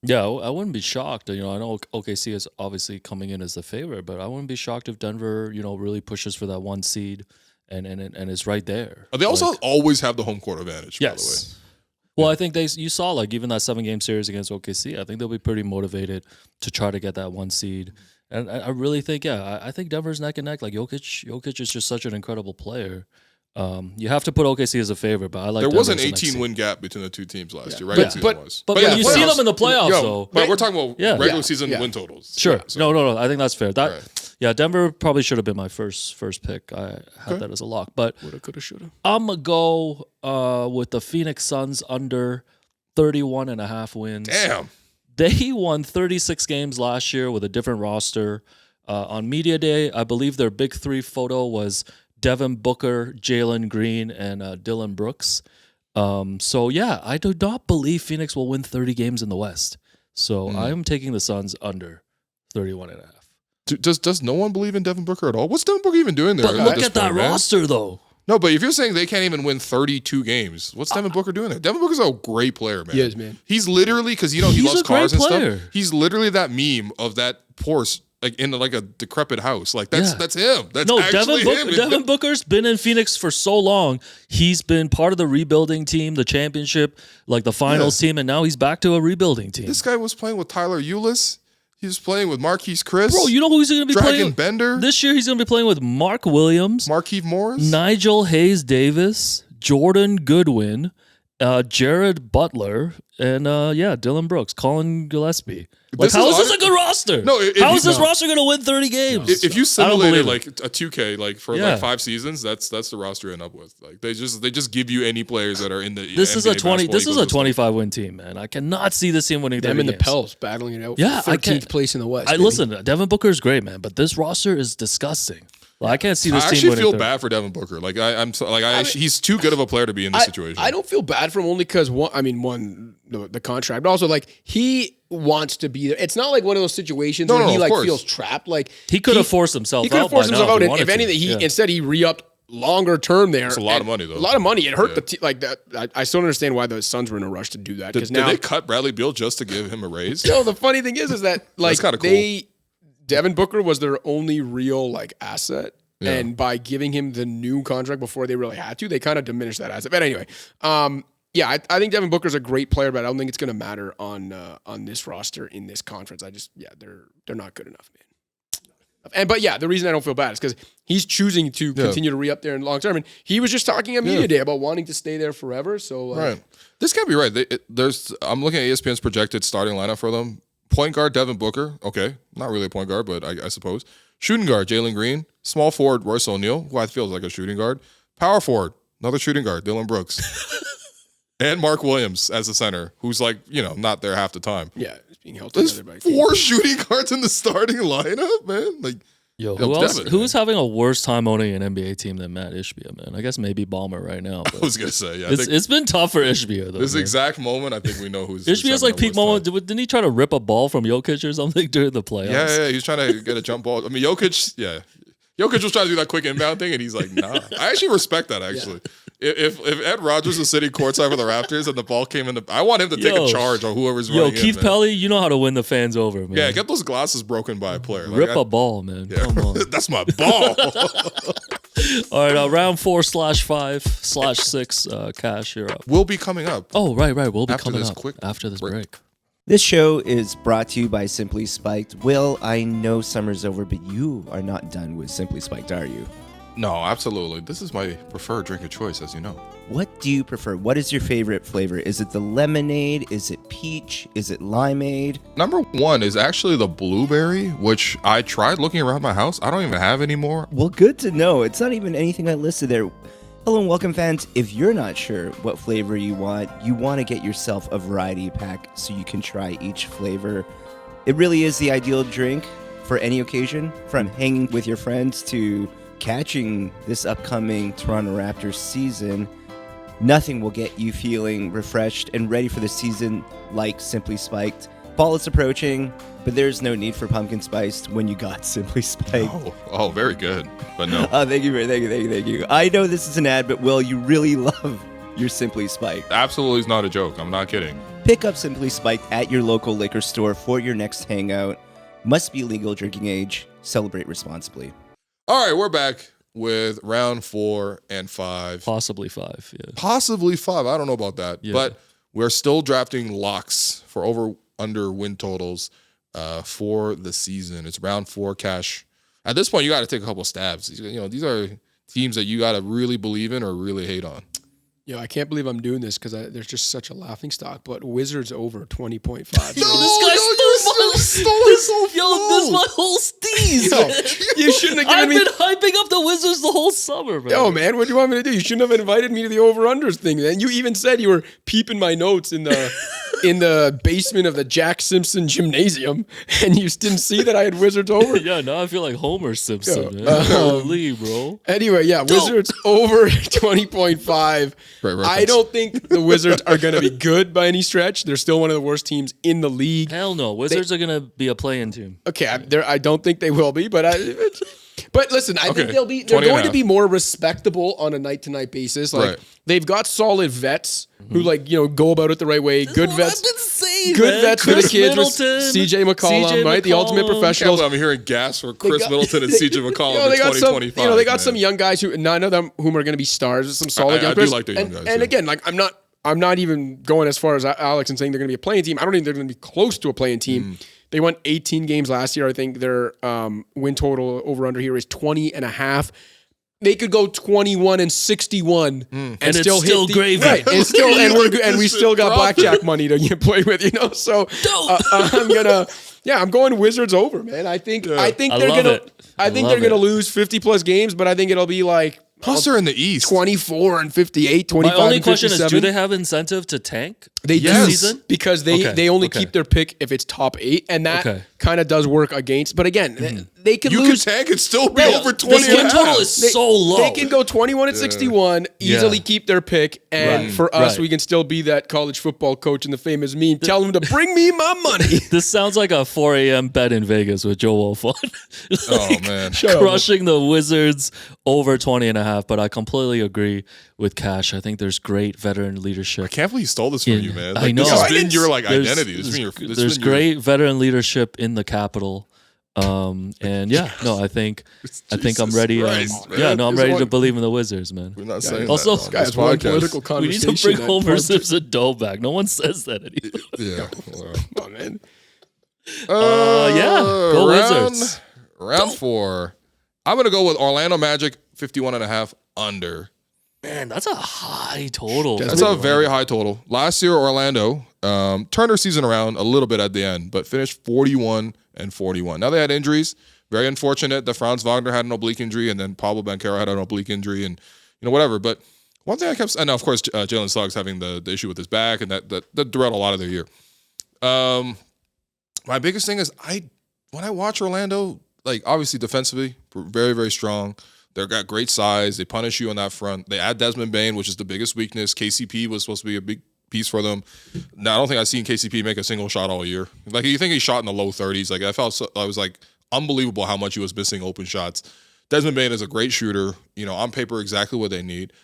Yeah, I wouldn't be shocked. I know OKC is obviously coming in as the favorite, but I wouldn't be shocked if Denver, really pushes for that 1 seed and is right there. They also always have the home court advantage, by the way. Well, I think you saw like even that 7-game series against OKC. I think they'll be pretty motivated to try to get that 1 seed. And I really think, I think Denver's neck and neck. Like Jokic is just such an incredible player. You have to put OKC as a favorite, but I like there was an Denver's 18-win gap between the two teams last year, right? But you see them in the playoffs, though. But we're talking about regular season win totals. Sure. Yeah, so. No. I think that's fair. Yeah, Denver probably should have been my first pick. I had that as a lock, but woulda, coulda, shoulda. I'm gonna go with the Phoenix Suns under 31.5 wins. Damn. They won 36 games last year with a different roster. On Media Day, I believe their big 3 photo was Devin Booker, Jalen Green, and Dylan Brooks. So, yeah, I do not believe Phoenix will win 30 games in the West. So I am taking the Suns under 31.5. Does no one believe in Devin Booker at all? What's Devin Booker even doing there? But look at that roster, though. No, but if you're saying they can't even win 32 games, what's Devin Booker doing there? Devin Booker's a great player, man. He is, man. He's literally, because he loves cars and stuff. He's literally that meme of that Porsche like in like a decrepit house. Like that's him. That's actually him. Devin Booker's been in Phoenix for so long. He's been part of the rebuilding team, the championship, like the finals team, and now he's back to a rebuilding team. This guy was playing with Tyler Ulis. He was playing with Marquise Chris. Bro, you know who he's going to be Dragon playing? Bender. This year he's going to be playing with Mark Williams, Markieff Morris, Nigel Hayes Davis, Jordan Goodwin, Jared Butler, and Dylan Brooks, Colin Gillespie. Like, how is this a good roster? No, how is this roster going to win 30 games? If you simulated like a 2K like for like 5 seasons, that's the roster you end up with. Like they just give you any players that are in the This NBA is a 20 this is a ecosystem. 25-win team, man. I cannot see this team winning 30 Them and the games. Pels battling it out. Yeah, for 13th place in the West. Listen, Devin Booker is great, man, but this roster is disgusting. Well, I can't see this I team actually winning feel 30. bad for Devin Booker. Like he's too good of a player to be in this situation. I don't feel bad for him only because the contract, but also like he wants to be there. It's not like one of those situations where he like feels trapped. Like he could have forced himself out. He could have forced himself out. And if anything, anything, instead he re-upped longer term there. It's a lot of money though. A lot of money. It hurt the like that. I still don't understand why the Suns were in a rush to do that. Did they cut Bradley Beal just to give him a raise? No, the funny thing is that like That's cool. Devin Booker was their only real like asset. Yeah. And by giving him the new contract before they really had to, they kind of diminished that asset. But anyway, I think Devin Booker's a great player, but I don't think it's going to matter on this roster in this conference. They're not good enough, man. But the reason I don't feel bad is because he's choosing to continue to re-up there in long term, and he was just talking at Media Day about wanting to stay there forever. So right, this can't be right. I'm looking at ESPN's projected starting lineup for them. Point guard Devin Booker, okay, not really a point guard, but I suppose. Shooting guard Jalen Green, small forward Royce O'Neal, who I feel is like a shooting guard. Power forward, another shooting guard Dylan Brooks, and Mark Williams as the center, who's like not there half the time. Yeah, it's being held There's together by 4 shooting guards in the starting lineup, man. Like. Who's having a worse time owning an NBA team than Matt Ishbia, man? I guess maybe Balmer right now. I was gonna say, it's been tough for Ishbia though. This exact moment, I think we know who's Ishbia's like peak moment. Didn't he try to rip a ball from Jokic or something during the playoffs? Yeah, he was trying to get a jump ball. I mean, Jokic was trying to do that quick inbound thing, and he's like, nah. I actually respect that, actually. If Ed Rodgers was sitting courtside with the Raptors and the ball came in, I want him to take a charge on whoever's running Keith Pelly, you know how to win the fans over, man. Yeah, get those glasses broken by a player. Rip a ball, man. Yeah. Come on. That's my ball. All right, round 4/5/6, Cash, you're up. We'll be coming up. Oh, right. We'll be coming up after this break. This show is brought to you by Simply Spiked. Will, I know summer's over, but you are not done with Simply Spiked, are you? No, absolutely. This is my preferred drink of choice, as you know. What do you prefer? What is your favorite flavor? Is it the lemonade? Is it peach? Is it limeade? Number 1 is actually the blueberry, which I tried looking around my house. I don't even have anymore. Well, good to know. It's not even anything I listed there. Hello and welcome, fans. If you're not sure what flavor you want to get yourself a variety pack so you can try each flavor. It really is the ideal drink for any occasion, from hanging with your friends to catching this upcoming Toronto Raptors season. Nothing will get you feeling refreshed and ready for the season like Simply Spiked. Fall is approaching, but there's no need for pumpkin spiced when you got Simply Spiked. Oh, very good. But no. Thank you. I know this is an ad, but Will, you really love your Simply Spiked. Absolutely is not a joke. I'm not kidding. Pick up Simply Spiked at your local liquor store for your next hangout. Must be legal drinking age. Celebrate responsibly. All right, we're back with round 4 and 5. Possibly 5, yeah. Possibly 5. I don't know about that. Yeah. But we're still drafting locks for over/under win totals for the season. It's round 4 cash. At this point, you got to take a couple stabs. These are teams that you got to really believe in or really hate on. Yo, I can't believe I'm doing this because there's just such a laughing stock. But Wizards over 20.5. No, This guy stole this is my whole steez. You shouldn't have given I've me. been hyping up the Wizards the whole summer, man. Yo, man, what do you want me to do? You shouldn't have invited me to the over-unders thing. And you even said you were peeping my notes in the basement of the Jack Simpson gymnasium, and you didn't see that I had Wizards over. Yeah, now I feel like Homer Simpson, Yo, man. Holy, bro. Anyway, yeah, Wizards over 20.5. Right, I don't think the Wizards are going to be good by any stretch. They're still one of the worst teams in the league. Hell no. Wizards are going to be a play-in team. Okay, I don't think they will be, but listen, I think they're 20 going and to a be more respectable on a night-to-night basis. Like they've got solid vets who go about it the right way. Good vets. I've been saying, Good man. vets for the Chris kids with Middleton, CJ McCollum, right? The ultimate professionals. I'm hearing gas for Chris Middleton and CJ McCollum in They got 2025. they got some young guys who none of them whom are going to be stars. Some solid young I do players. like the young guys, And yeah. again, like I'm not even going as far as Alex and saying they're going to be a playing team. I don't think they're going to be close to a playing team. They won 18 games last year. I think their win total over under here is 20.5. They could go 21-61 and still hit still gravy. Right, and we still got blackjack money to play with, So I'm going Wizards over, man. I think they're gonna lose 50 plus games, but I think it'll be like Plus, they're in the East. 24-58, 25 My only question is, 57. do they have incentive to tank They this do, season? because they only keep their pick if it's top 8, and that kind of does work against. But again, they could You lose. could tank and still be Right. over The 20 win and a total half. is so low. They can go 21-61, easily keep their pick, and Right, for us, right. we can still be that college football coach in the famous meme. Tell them to bring me my money. This sounds like a 4 a.m. bet in Vegas with Joe Wolf on. Oh, man. Crushing the Wizards over 20.5, but I completely agree with Cash. I think there's great veteran leadership. I can't believe he stole this from you, man. I know. This has been your There's- identity. This has been your, There's great veteran leadership in the capital. And yeah, no, I think I'm ready. Christ, man. I'm There's ready one- to believe in the Wizards, man. We're not saying Also, that on Guys, this one podcast. political We need conversation. to bring at Homer Punch. Simpson Doe back. No one says that anymore. Yeah. Well, Come on, man. Go Wizards. Round 4. I'm going to go with Orlando Magic 51.5 under. Man, that's a high total. That's a very high total. Last year, Orlando turned their season around a little bit at the end, but finished 41-41. Now they had injuries. Very unfortunate that Franz Wagner had an oblique injury, and then Pablo Banchero had an oblique injury, and whatever. But one thing I kept, and of course Jalen Suggs having the issue with his back, and that derailed a lot of their year. My biggest thing is when I watch Orlando, like obviously defensively, very very strong. They've got great size. They punish you on that front. They add Desmond Bane, which is the biggest weakness. KCP was supposed to be a big piece for them. Now, I don't think I've seen KCP make a single shot all year. Like, you think he shot in the low 30s. Like, I was like, unbelievable how much he was missing open shots. Desmond Bane is a great shooter. On paper, exactly what they need.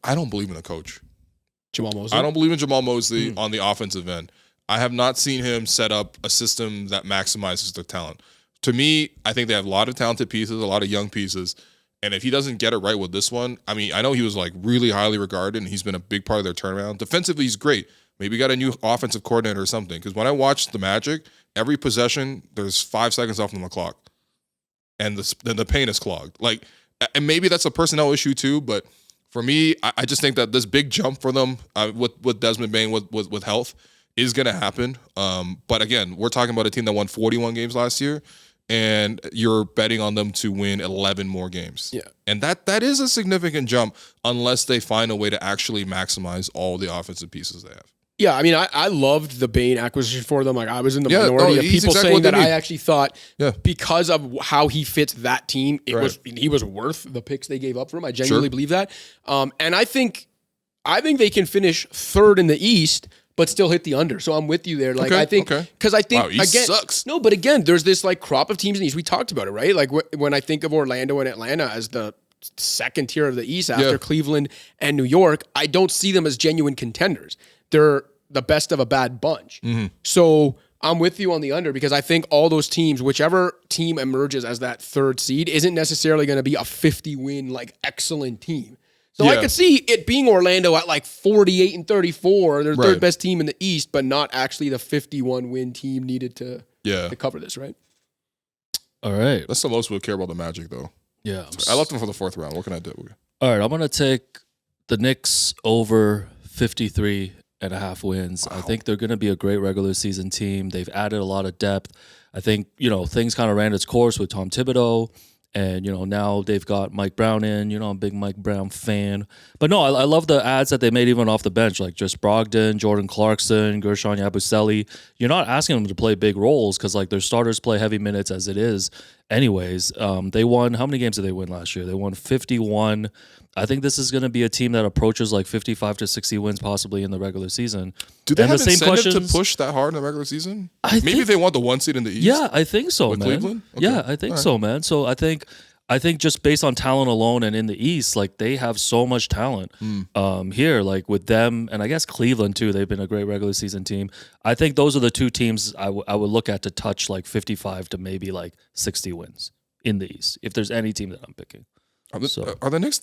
I don't believe in the coach. Jamal Mosley. I don't believe in Jamal Mosley on the offensive end. I have not seen him set up a system that maximizes their talent. To me, I think they have a lot of talented pieces, a lot of young pieces. And if he doesn't get it right with this one, I mean, I know he was like really highly regarded and he's been a big part of their turnaround. Defensively, he's great. Maybe got a new offensive coordinator or something. Because when I watch the Magic, every possession, there's 5 seconds off on the clock. And the paint is clogged. Like, and maybe that's a personnel issue too, but for me, I just think that this big jump for them with Desmond Bane with health is going to happen. But again, we're talking about a team that won 41 games last year. And you're betting on them to win 11 more games. Yeah. And that is a significant jump unless they find a way to actually maximize all the offensive pieces they have. Yeah, I mean, I loved the Bane acquisition for them. Like, I was in the minority of he's people exactly saying what they that I need. actually thought Yeah. because of how he fits that team, he was worth the picks they gave up for him. I genuinely believe that. And I think they can finish 3rd in the East, but still hit the under. So I'm with you there. Like, I think, because I think, Wow, East again, sucks. no, but again, there's this like crop of teams in the East. We talked about it, right? Like when I think of Orlando and Atlanta as the second tier of the East after Cleveland and New York, I don't see them as genuine contenders. They're the best of a bad bunch. So I'm with you on the under because I think all those teams, whichever team emerges as that 3rd seed, isn't necessarily going to be a 50-win, like, excellent team. So I could see it being Orlando at like 48-34. They're Right. third best team in the East, but not actually the 51 win team needed to cover this, right? All right. That's the most we'll care about the Magic, though. Yeah. I left them for the fourth round. What can I do? All right. I'm going to take the Knicks over 53.5 wins. Wow. I think they're going to be a great regular season team. They've added a lot of depth. I think, things kind of ran its course with Tom Thibodeau. And, now they've got Mike Brown in. I'm a big Mike Brown fan. But no, I love the ads that they made even off the bench, like just Brogdon, Jordan Clarkson, Gershon Yabusele. You're not asking them to play big roles because, like, their starters play heavy minutes as it is anyways. They won – how many games did they win last year? They won 51. I think this is going to be a team that approaches like 55 to 60 wins possibly in the regular season. Do they and have the same incentive to push that hard in the regular season? I Maybe think, they want the 1 seed in the East. Yeah, I think so, with man. Cleveland? Okay. Yeah, I think so, man. So I think just based on talent alone and in the East, like they have so much talent here, like with them and I guess Cleveland too. They've been a great regular season team. I think those are the two teams I would look at to touch like 55 to maybe like 60 wins in the East if there's any team that I'm picking. Are the Knicks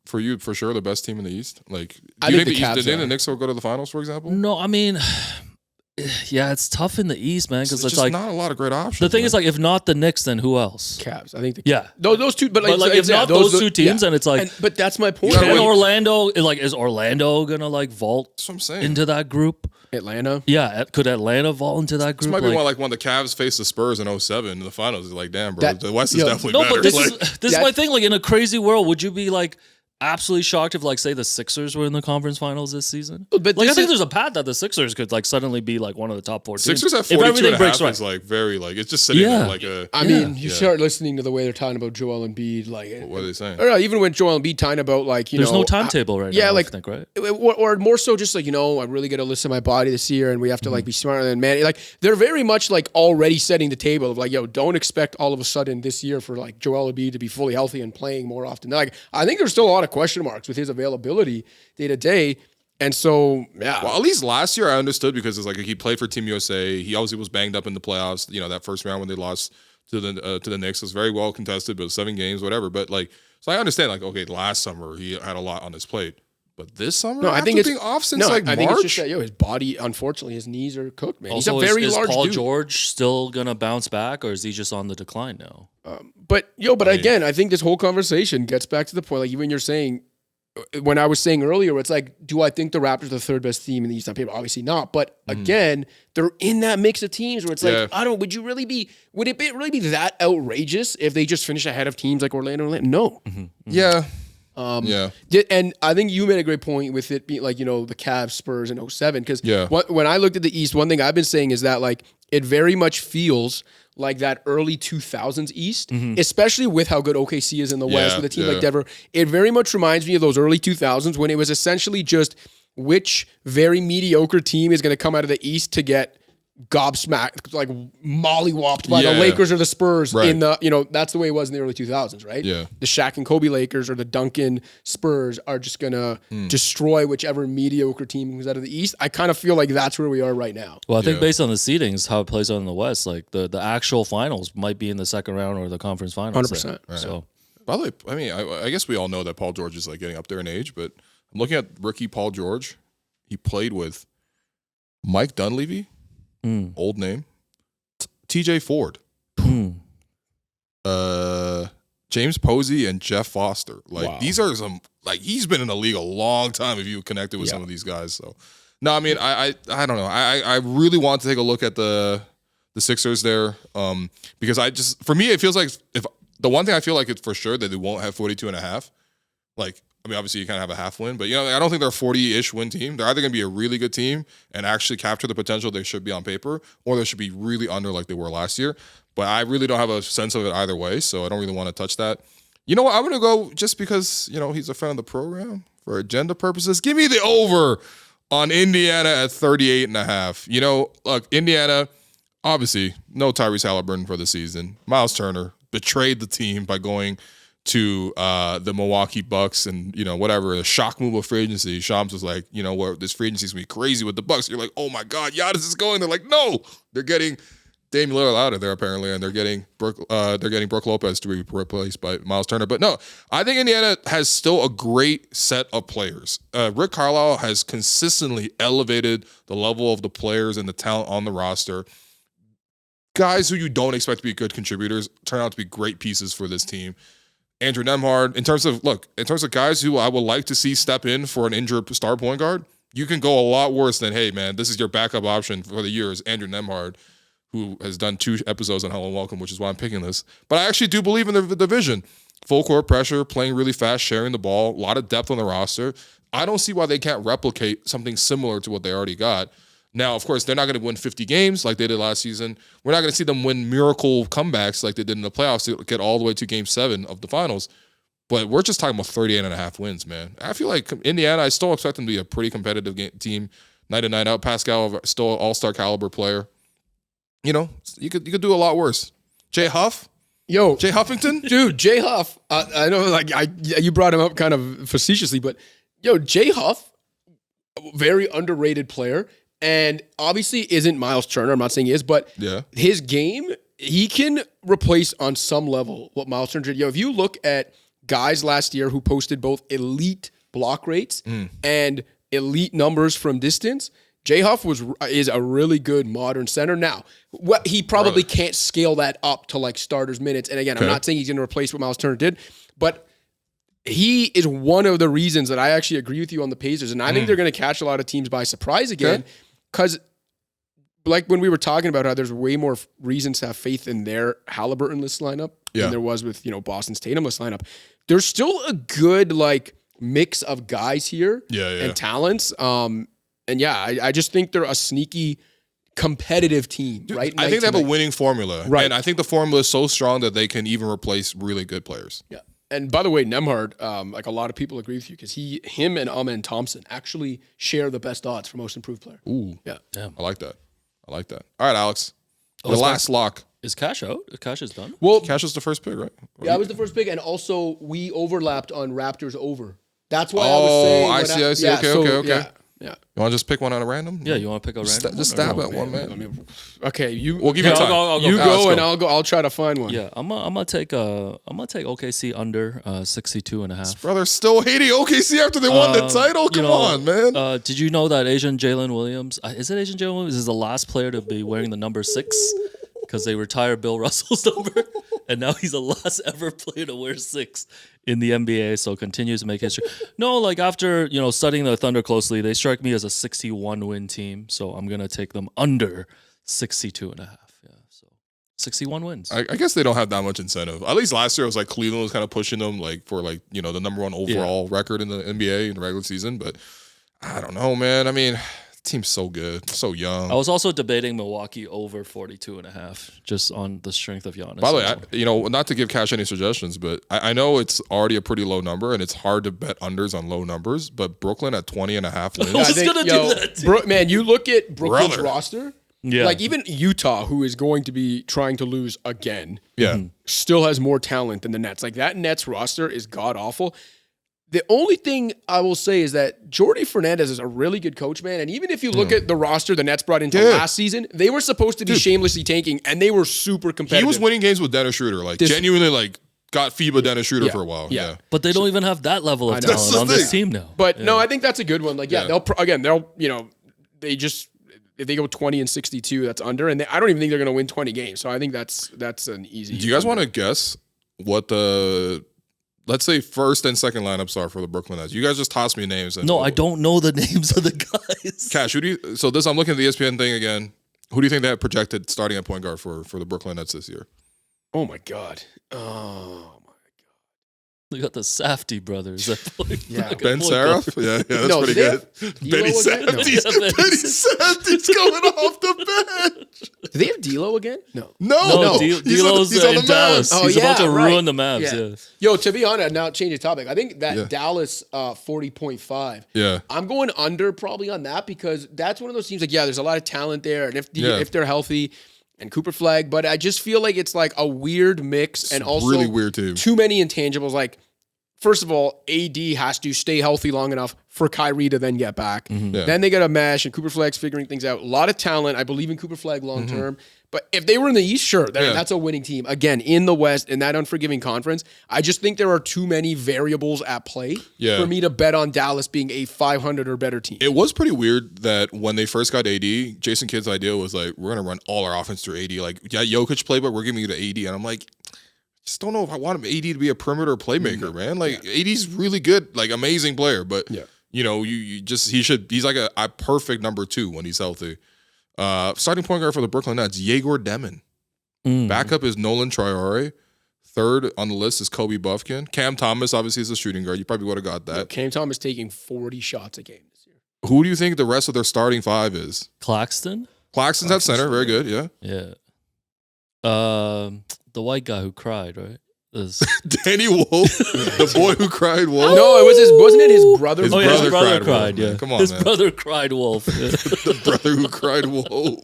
for you for sure the best team in the East? Like, do I you think think the Cavs the Knicks will go to the finals, for example? No, I mean, yeah, it's tough in the East, man, because It's it's just like not a lot of great options. the thing man. is like if not the Knicks, then who else? Cavs. I think the Yeah. Those two, but But like if not those two teams, then it's like, but that's my point. gotta can wait. Orlando is Orlando gonna like vault That's what I'm saying. into that group? Atlanta. Yeah, could Atlanta vault into that This group? might be Like- when the Cavs faced the Spurs in 07 in the finals. It's like, damn, bro, That- the West is yo, definitely no, better. but this Like, is my thing. Like in a crazy world, would you be like absolutely shocked if like say the Sixers were in the conference finals this season? But Like I this think is- there's a path that the Sixers could like suddenly be like one of the top 4 teams. Sixers at if 42 everything and a breaks half right. is like very like it's just sitting Yeah. there like a. I Yeah. mean, you start listening to the way they're talking about Joel Embiid, like, What are they saying? or even when Joel Embiid talking about like, There's no timetable right now. yeah, I like- think, right? or more so just like, I really got to listen to my body this year and we have to like be smarter than man. Like they're very much like already setting the table of like, don't expect all of a sudden this year for like Joel Embiid to be fully healthy and playing more often. Like I think there's still a lot of question marks with his availability day to day. And so, yeah. Well, at least last year I understood because it's like he played for Team USA. He obviously was banged up in the playoffs. That first round when they lost to the Knicks was very well contested, but it was 7 games, whatever. But like, so I understand like, okay, last summer he had a lot on his plate, but this summer, No, I think it's being off since no, like I March. think it's just that his body, unfortunately, his knees are cooked, man. Also, He's a very is large Paul dude. George still gonna bounce back, or is he just on the decline now? But again, I think this whole conversation gets back to the point, like even you're saying, when I was saying earlier, it's like, do I think the Raptors are the third best team in the East on paper? Obviously not. But again, they're in that mix of teams where it's like, would it really be that outrageous if they just finish ahead of teams like Orlando? No. Yeah. And I think you made a great point with it being like, the Cavs, Spurs in 07. Because when I looked at the East, one thing I've been saying is that like it very much feels like that early 2000s East, especially with how good OKC is in the West with a team like Denver. It very much reminds me of those early 2000s when it was essentially just which very mediocre team is going to come out of the East to get gobsmacked, like mollywopped by the Lakers or the Spurs in the, that's the way it was in the early 2000s, right? Yeah. The Shaq and Kobe Lakers or the Duncan Spurs are just going to destroy whichever mediocre team comes out of the East. I kind of feel like that's where we are right now. Well, I think based on the seedings, how it plays out in the West, like the actual finals might be in the second round or the conference finals. 100%. Right. So By the way, I mean, I guess we all know that Paul George is like getting up there in age, but I'm looking at rookie Paul George. He played with Mike Dunleavy, old name, TJ Ford, James Posey, and Jeff Foster. Like these are some like he's been in the league a long time. If you connected with some of these guys, so no, I mean I don't know. I really want to take a look at the Sixers there because for me it feels like if the one thing I feel like it's for sure that they won't have 42.5. Like, I mean, obviously you kind of have a half win, but I don't think they're a 40-ish win team. They're either going to be a really good team and actually capture the potential they should be on paper, or they should be really under like they were last year. But I really don't have a sense of it either way, so I don't really want to touch that. You know what? I'm going to go just because, he's a fan of the program for agenda purposes. Give me the over on Indiana at 38.5. Look, Indiana, obviously, no Tyrese Halliburton for the season. Miles Turner betrayed the team by going to the Milwaukee Bucks and, whatever, a shock move of free agency. Shams was like, what, this free agency is going to be crazy with the Bucks. You're like, oh my God, Giannis is going. They're like, no, they're getting Dame Lillard out of there apparently, and they're getting Brook Lopez to be replaced by Miles Turner. But no, I think Indiana has still a great set of players. Rick Carlisle has consistently elevated the level of the players and the talent on the roster. Guys who you don't expect to be good contributors turn out to be great pieces for this team. Andrew Nembhard, in terms of guys who I would like to see step in for an injured star point guard, you can go a lot worse than, hey man, this is your backup option for the year is Andrew Nembhard, who has done 2 episodes on Hello and Welcome, which is why I'm picking this. But I actually do believe in the division. Full court pressure, playing really fast, sharing the ball, a lot of depth on the roster. I don't see why they can't replicate something similar to what they already got. Now, of course, they're not going to win 50 games like they did last season. We're not going to see them win miracle comebacks like they did in the playoffs to get all the way to Game 7 of the finals. But we're just talking about 38.5 wins, man. I feel like Indiana, I still expect them to be a pretty competitive team, night in, night out. Pascal, still an all-star caliber player. You know, you could do a lot worse. Jay Huffington, dude, Jay Huff. I know, like you brought him up kind of facetiously, but Jay Huff, very underrated player, and obviously isn't Miles Turner. I'm not saying he is, but his game, he can replace on some level what Miles Turner did. If you look at guys last year who posted both elite block rates and elite numbers from distance, Jay Huff is a really good modern center. Now, he probably can't scale that up to like starters minutes. And again, I'm not saying he's going to replace what Miles Turner did, but he is one of the reasons that I actually agree with you on the Pacers. And I think they're going to catch a lot of teams by surprise again, because like when we were talking about how there's way more reasons to have faith in their Halliburton-less lineup than there was with, Boston's Tatum-less lineup. There's still a good like mix of guys here and talents. And I just think they're a sneaky competitive team, right? I think they have a winning formula. Right. And I think the formula is so strong that they can even replace really good players. Yeah. And by the way, Nembhard, like a lot of people agree with you because him and Amen Thompson actually share the best odds for most improved player. Ooh. Yeah. Damn. I like that. All right, Alex. The last lock. Is Cash out? Cash is done? Well, Cash was the first pick, right? Yeah, I was the first pick. And also, we overlapped on Raptors over. That's why I was saying. I see. Okay. Yeah. You want to just pick one out of random? Yeah, you want to pick a random? Just stab at one, man. Okay, we'll give you time. I'll go, and I'll go. I'll try to find one. Yeah, I'm gonna take OKC under 62.5. Brother, still hating OKC after they won the title. Come on, man. Did you know that Asian Jalen Williams? Is it Asian Jalen Williams? Is the last player to be wearing the number 6 because they retired Bill Russell's number, and now he's the last ever player to wear 6 in the NBA, so continues to make history. No, like after, studying the Thunder closely, they strike me as a 61-win team, so I'm going to take them under 62.5. Yeah, so 61 wins. I guess they don't have that much incentive. At least last year, it was like Cleveland was kind of pushing them for the number 1 overall record in the NBA in the regular season, but I don't know, man. I mean, the team's so good, so young. I was also debating Milwaukee over 42.5, just on the strength of Giannis. By the way, not to give Cash any suggestions, but I know it's already a pretty low number, and it's hard to bet unders on low numbers, but Brooklyn at 20.5 wins. I was going to do that, too. Man, you look at Brooklyn's roster, like even Utah, who is going to be trying to lose again, still has more talent than the Nets. Like that Nets roster is god-awful. The only thing I will say is that Jordi Fernandez is a really good coach, man. And even if you look at the roster the Nets brought into last season, they were supposed to be shamelessly tanking, and they were super competitive. He was winning games with Dennis Schroeder, genuinely, got FIBA Dennis Schroeder for a while. Yeah. But they don't even have that level of talent on this team now. But no, I think that's a good one. Like, if they go 20-62, that's under, and I don't even think they're going to win 20 games. So I think that's an easy. Do you guys want to guess what the, let's say, first and second lineups are for the Brooklyn Nets? You guys just toss me names. No, I don't know the names of the guys. Cash, I'm looking at the ESPN thing again. Who do you think they have projected starting at point guard for the Brooklyn Nets this year? Oh my God. They got the Safdie brothers. Ben Seraph? Yeah, that's pretty good. Benny Safdie's coming off the bench. Do they have D'Lo again? No. D'Lo's in Dallas. He's about to ruin the Mavs. Yeah. Yo, to be honest, now change the topic. I think that Dallas 40.5. Yeah. I'm going under probably on that because that's one of those teams there's a lot of talent there, and if they're healthy. And Cooper Flag, but I just feel like it's like a weird mix and also really weird too. Too many intangibles. Like first of all, AD has to stay healthy long enough for Kyrie to then get back. Yeah. Then they got a mesh, and Cooper Flagg's figuring things out. A lot of talent. I believe in Cooper Flagg long term. But if they were in the East, sure, that's a winning team. Again, in the West, in that unforgiving conference, I just think there are too many variables at play for me to bet on Dallas being a 500 or better team. It was pretty weird that when they first got AD, Jason Kidd's idea was like, we're going to run all our offense through AD. Like, yeah, Jokic play, but we're giving you the AD. And I'm like, just don't know if I want AD to be a perimeter playmaker, man. Like, AD's really good, like, amazing player. But, you know, he's like a perfect number 2 when he's healthy. Starting point guard for the Brooklyn Nets, Yegor Demin. Backup is Nolan Traore. Third on the list is Kobe Buffkin. Cam Thomas, obviously, is a shooting guard. You probably would have got that. Cam Thomas taking 40 shots a game this year. Who do you think the rest of their starting 5 is? Claxton? Claxton's at center. Very good, yeah. Yeah. The white guy who cried, right? Danny Wolf, the boy who cried wolf. No, wasn't it his brother? His brother cried wolf, yeah. Come on, his man. brother cried wolf. The brother who cried wolf.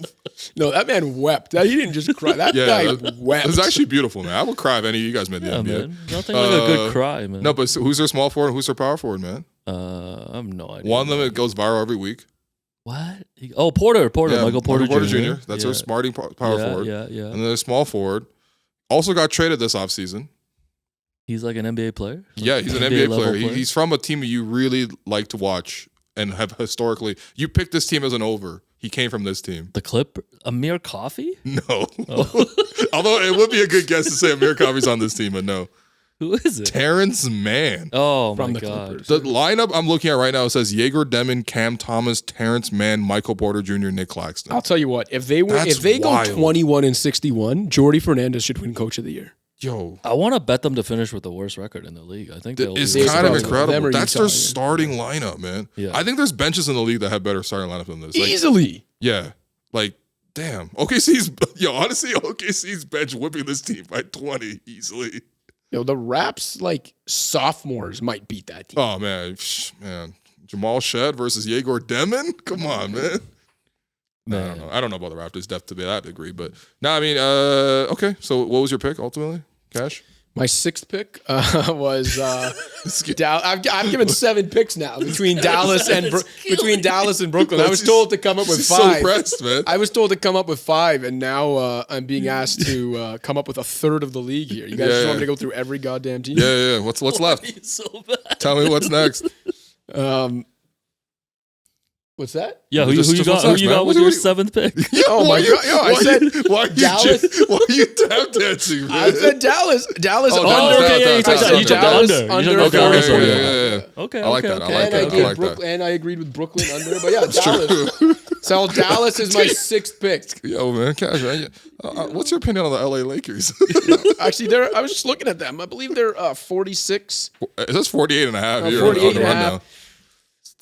No, that man wept. He didn't just cry. That guy wept. It was actually beautiful, man. I would cry if any of you guys made the NBA. Man. Nothing like a good cry, man. No, but who's their small forward and who's their power forward, man? I have no idea. One of them, it goes viral every week. What? Porter. Yeah, Michael Porter Jr. That's their smarting power forward. Yeah. And then their small forward also got traded this offseason. He's like an NBA player? Yeah, he's an NBA player. He's from a team you really like to watch and have historically. You picked this team as an over. He came from this team. The Clip? Amir Coffey? No. Oh. Although it would be a good guess to say Amir Coffey's on this team, but no. Who is it? Terrence Mann. Oh, from my the God. Clippers. The lineup I'm looking at right now says Yegor Demin, Cam Thomas, Terrence Mann, Michael Porter Jr., Nick Claxton. I'll tell you what. If they go wild. 21-61, Jordy Fernandez should win Coach of the Year. Yo, I want to bet them to finish with the worst record in the league. I think they'll it's lose. kind of Them incredible. or That's Utah, their yeah. starting lineup, man. Yeah. I think there's benches in the league that have better starting lineup than this. Like, Easily. yeah. Like, damn. Honestly, OKC's bench whipping this team by 20 easily. The Raps, sophomores might beat that team. Oh, man. Jamal Shed versus Yegor Demin? Come on, man. Man. I don't know about the Raptors' depth to that degree, but okay. So what was your pick ultimately, Cash? My 6th pick was I've given 7 picks now between Dallas and Brooklyn. I was told to come up with 5. So pressed, man. I was told to come up with 5, and now I'm being asked to come up with a third of the league here. You guys just want me to go through every goddamn team? Yeah. What's left? He's so bad. Tell me what's next. What's that? Yeah, who Just you what's got next, man? with your 7th pick? Oh my God! Yo, I said why are you tap dancing, man? I said Dallas. Oh, under. okay, yeah, you took the under. You took the Dallas under. Yeah. Okay, I like that. okay. I like that. And I like that. And I agreed with Brooklyn under. But yeah, Dallas. So Dallas is my 6th pick. Yo, man, Cash, man. What's your opinion on the LA Lakers? Actually, I was just looking at them. I believe they're 46. It says 48 and a half. 48 and a half.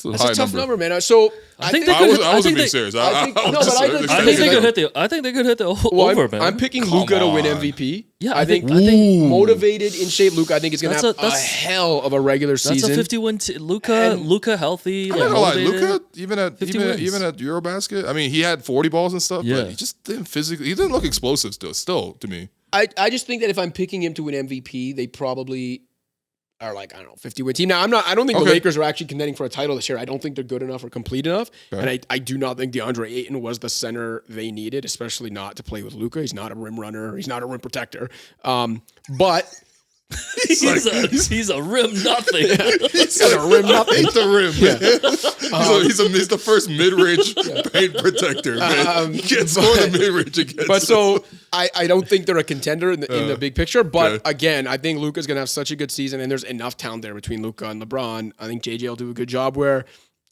It's That's a tough number, man. So I think think they could. I wasn't being serious. I think they could hit the. I think they could hit the over, man. I'm picking Luka to win MVP. Yeah, I think motivated, in shape. Luka, I think is going to have a hell of a regular season. That's a 51. Luka healthy. I'm not gonna lie, motivated. Luka, even at Eurobasket, I mean, he had 40 balls and stuff, Yeah. but he just didn't physically. He didn't look explosive still to me. I just think that if I'm picking him to win MVP, they probably are 50-win team. Now I don't think the Lakers are actually contending for a title this year. I don't think they're good enough or complete enough. Okay. And I do not think DeAndre Ayton was the center they needed, especially not to play with Luka. He's not a rim runner. He's not a rim protector. But he's a rim nothing. He's a rim nothing. Ain't the rim, man. He's the first mid-range paint protector, man. He can't score the mid-range against But so I don't think they're a contender in the big picture. But again, I think Luka's going to have such a good season, and there's enough talent there between Luka and LeBron. I think JJ will do a good job where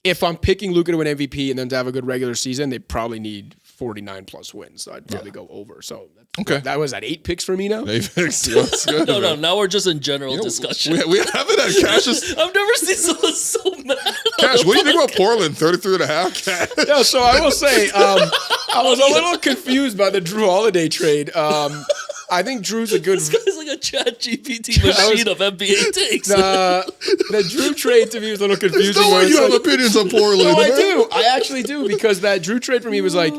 if I'm picking Luka to win MVP and then to have a good regular season, they probably need 49 plus wins. So I'd probably go over. So that was at 8 picks for me now. 8 picks. That's good, No. Now we're just in general discussion. We haven't had Cash's. I've never seen someone so mad. Cash, what do you think about Portland? 33 and a half. Cash. Yeah, so I will say I was a little confused by the Drew Holiday trade. I think Drew's a good. This guy's like a chat GPT machine of NBA takes. The Drew trade to me was a little confusing. No way you have opinions on Portland. No, I do. I actually do because that Drew trade for me was like,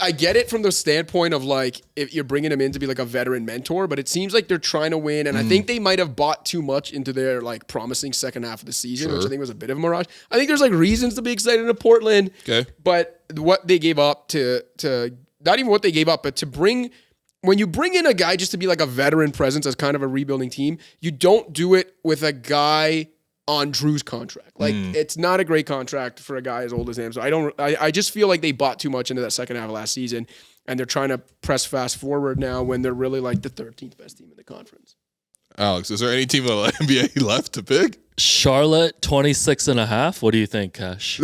I get it from the standpoint of like if you're bringing him in to be like a veteran mentor, but it seems like they're trying to win, and I think they might have bought too much into their like promising second half of the season, which I think was a bit of a mirage. I think there's like reasons to be excited in Portland, but what they gave up to not even what they gave up, but to bring. When you bring in a guy just to be like a veteran presence as kind of a rebuilding team, you don't do it with a guy on Drew's contract. Like it's not a great contract for a guy as old as him. So I just feel like they bought too much into that second half of last season, and they're trying to press fast forward now when they're really like the 13th best team in the conference. Alex, is there any team in the NBA left to pick? Charlotte 26.5. What do you think, Cash?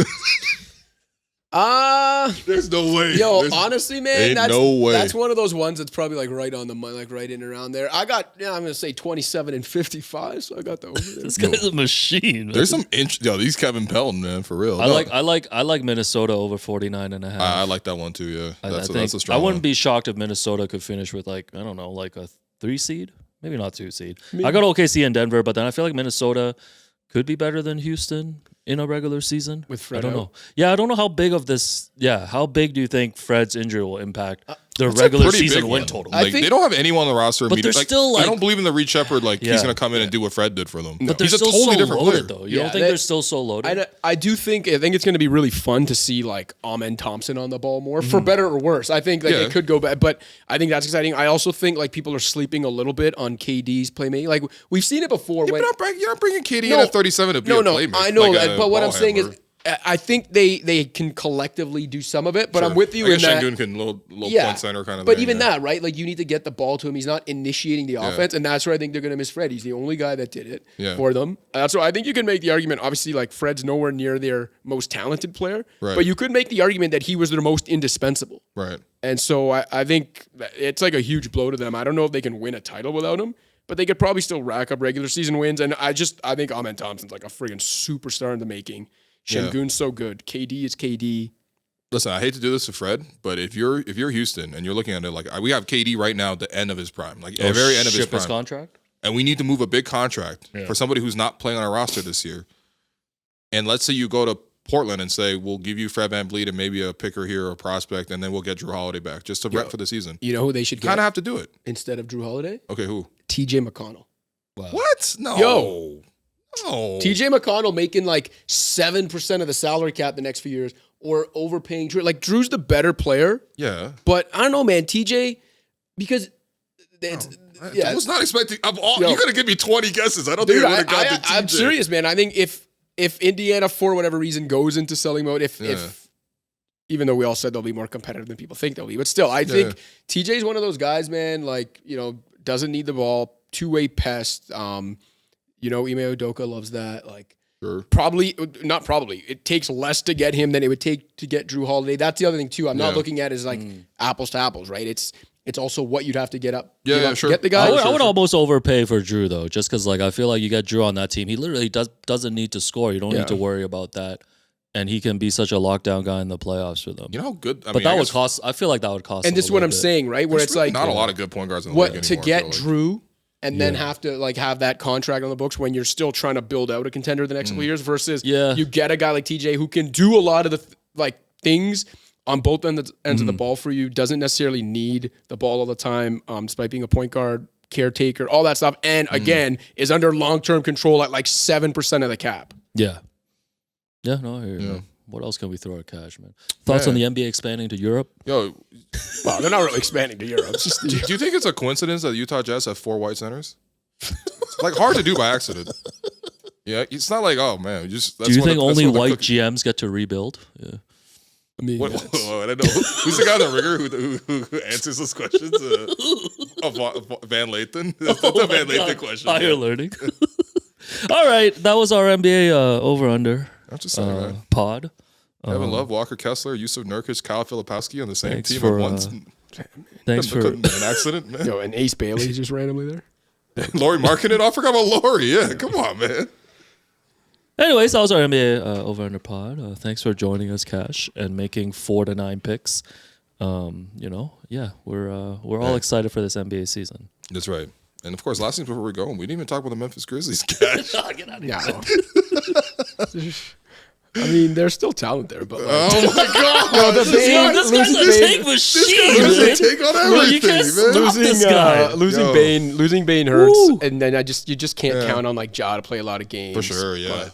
There's no way. Honestly, man, that's one of those ones that's probably like right on the money, like right in and around there. I'm gonna say 27 and 55, so I got the over there. This guy's a machine. Man. There's some these Kevin Pelton, man, for real. I like Minnesota over 49.5. I like that one too. Yeah, that's a strong. I wouldn't be shocked if Minnesota could finish with like I don't know, like a 3 seed, maybe not 2 seed. I got OKC and Denver, but then I feel like Minnesota could be better than Houston in a regular season. With Fred, I don't know. Yeah, I don't know how big of this. Yeah, how big do you think Fred's injury will impact the regular season win total? Like they don't have anyone on the roster. But they're still like, I don't believe in the Reed Shepard. Like he's going to come in and do what Fred did for them. But they're he's still a totally so different loaded, player. though. You don't think they're still so loaded? I think it's going to be really fun to see like Amen Thompson on the ball more, for better or worse. I think it could go bad, but I think that's exciting. I also think like people are sleeping a little bit on KD's playmaking. Like we've seen it before. You're not bringing KD in at 37 to be a playmaker. I know that, but what I'm saying is, I think they can collectively do some of it, but I'm with you in that. Shengun can little point center kind of. But even that, right? Like you need to get the ball to him. He's not initiating the offense, and that's where I think they're going to miss Fred. He's the only guy that did it for them. That's why I think you can make the argument. Obviously, like Fred's nowhere near their most talented player, but you could make the argument that he was their most indispensable. Right. And so I think it's like a huge blow to them. I don't know if they can win a title without him, but they could probably still rack up regular season wins. And I think Amen Thompson's like a friggin' superstar in the making. Şengün's so good. KD is KD. Listen, I hate to do this to Fred, but if you're Houston and you're looking at it like we have KD right now at the end of his prime, like at the very end of his prime, contract, and we need to move a big contract for somebody who's not playing on our roster this year. And let's say you go to Portland and say we'll give you Fred VanVleet and maybe a picker here or a prospect, and then we'll get Drew Holiday back just to rep for the season. You know who they should get? Kind of have to do it instead of Drew Holiday. Okay, who? TJ McConnell. Wow. What? No. No. TJ McConnell making like 7% of the salary cap the next few years, or overpaying Drew. Like Drew's the better player. Yeah. But I don't know, man. TJ, because I was not expecting. You're gonna give me 20 guesses. I don't think I would have gotten TJ. I'm serious, man. I think if Indiana for whatever reason goes into selling mode, if even though we all said they'll be more competitive than people think they'll be, but still, I think TJ's one of those guys, man. Like doesn't need the ball, two-way pest. Ime Udoka loves that. Like, not probably. It takes less to get him than it would take to get Drew Holiday. That's the other thing too. I'm not looking at it as like apples to apples, right? It's also what you'd have to get up. Sure. Get the guy. I would almost overpay for Drew though, just because like I feel like you get Drew on that team. He literally doesn't need to score. You don't need to worry about that, and he can be such a lockdown guy in the playoffs for them. You know how good. But that would cost. I feel like that would cost. And this is what I'm saying, right? Where it's really like not a lot of good point guards in the league anymore. To get Drew. And then have to like have that contract on the books when you're still trying to build out a contender the next couple years versus you get a guy like TJ who can do a lot of the things on both ends of the ball for you, doesn't necessarily need the ball all the time, despite being a point guard, caretaker, all that stuff. And again, is under long-term control at like 7% of the cap. Yeah. Yeah, no, I hear you. What else can we throw at Cash, man? Thoughts on the NBA expanding to Europe? Well, they're not really expanding to Europe. It's just, do you think it's a coincidence that the Utah Jazz have 4 white centers? It's like hard to do by accident. Yeah, it's not like, oh man, do you think only white GMs get to rebuild? Yeah. I mean, I don't know. Who's the guy on the ringer who answers those questions? Van Lathan? That's the Van Lathan question. You're learning. All right, that was our NBA over-under pod. Kevin Love, Walker Kessler, Yusuf Nurkic, Kyle Filipowski on the same team at once. Thanks for an accident, man. And Ace Bailey just randomly there. Laurie Marketing? I forgot about Laurie. Yeah, come on, man. Anyways, that was our NBA over under pod. Thanks for joining us, Cash, and making 4 to 9 picks. We're all excited for this NBA season. That's right. And of course, last thing before we go, we didn't even talk about the Memphis Grizzlies. Cash. Get out of here. I mean, there's still talent there, but like, Oh my god! the Bane- This losing guy's a Bane- take machine. Losing man. take on Well, you everything, can't man. stop this guy. losing Bane hurts, Woo. and then you just can't count on like Ja to play a lot of games For sure, yeah. but-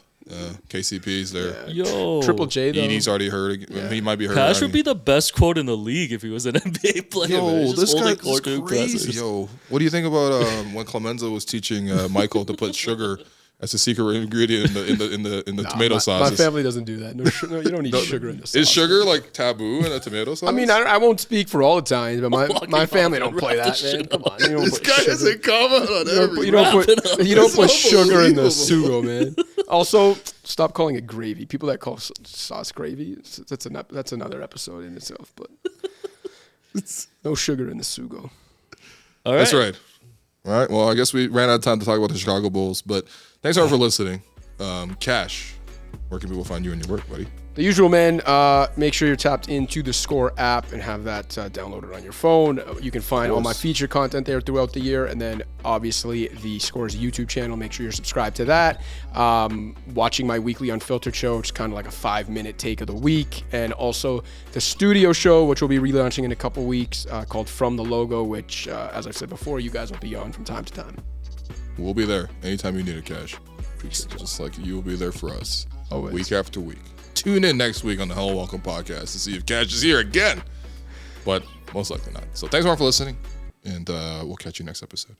KCP's there. Yo, Triple J though. Edie's already hurt. He might be hurt. Cash already. would be the best quote in the league if he was an NBA player. man. Yo, He's just this holding guy court is to crazy. impressors. Yo, what do you think about when Clemenza was teaching Michael to put sugar as a secret ingredient in the tomato my sauces? family doesn't do that. No, you don't need sugar in the sauce. Is sugar like taboo in a tomato sauce? I mean, I won't speak for all the times, but my Walking family off don't and play wrap that, this man. shit Come up. on, you don't this put guy sugar. doesn't comment on everything. You don't Wrap it up. put sugar in the unbelievable. sugo, man. Also, stop calling it gravy. People that call sauce gravy, that's another episode in itself. But no sugar in the sugo. All right. That's right. All right. Well, I guess we ran out of time to talk about the Chicago Bulls, but thanks all for listening. Cash, where can people find you and your work, buddy? The usual, man. Make sure you're tapped into the theScore app and have that downloaded on your phone. You can find all my feature content there throughout the year, and then obviously the theScore's YouTube channel. Make sure you're subscribed to that. Watching my weekly Unfiltered show, which is kind of like a 5-minute take of the week, and also the studio show, which will be relaunching in a couple weeks, called From the Logo, which, as I've said before, you guys will be on from time to time. We'll be there anytime you need it, Cash. Just like you will be there for us, Always. week after week. Tune in next week on the Hello Welcome podcast to see if Cash is here again, but most likely not. So thanks all for listening, and we'll catch you next episode.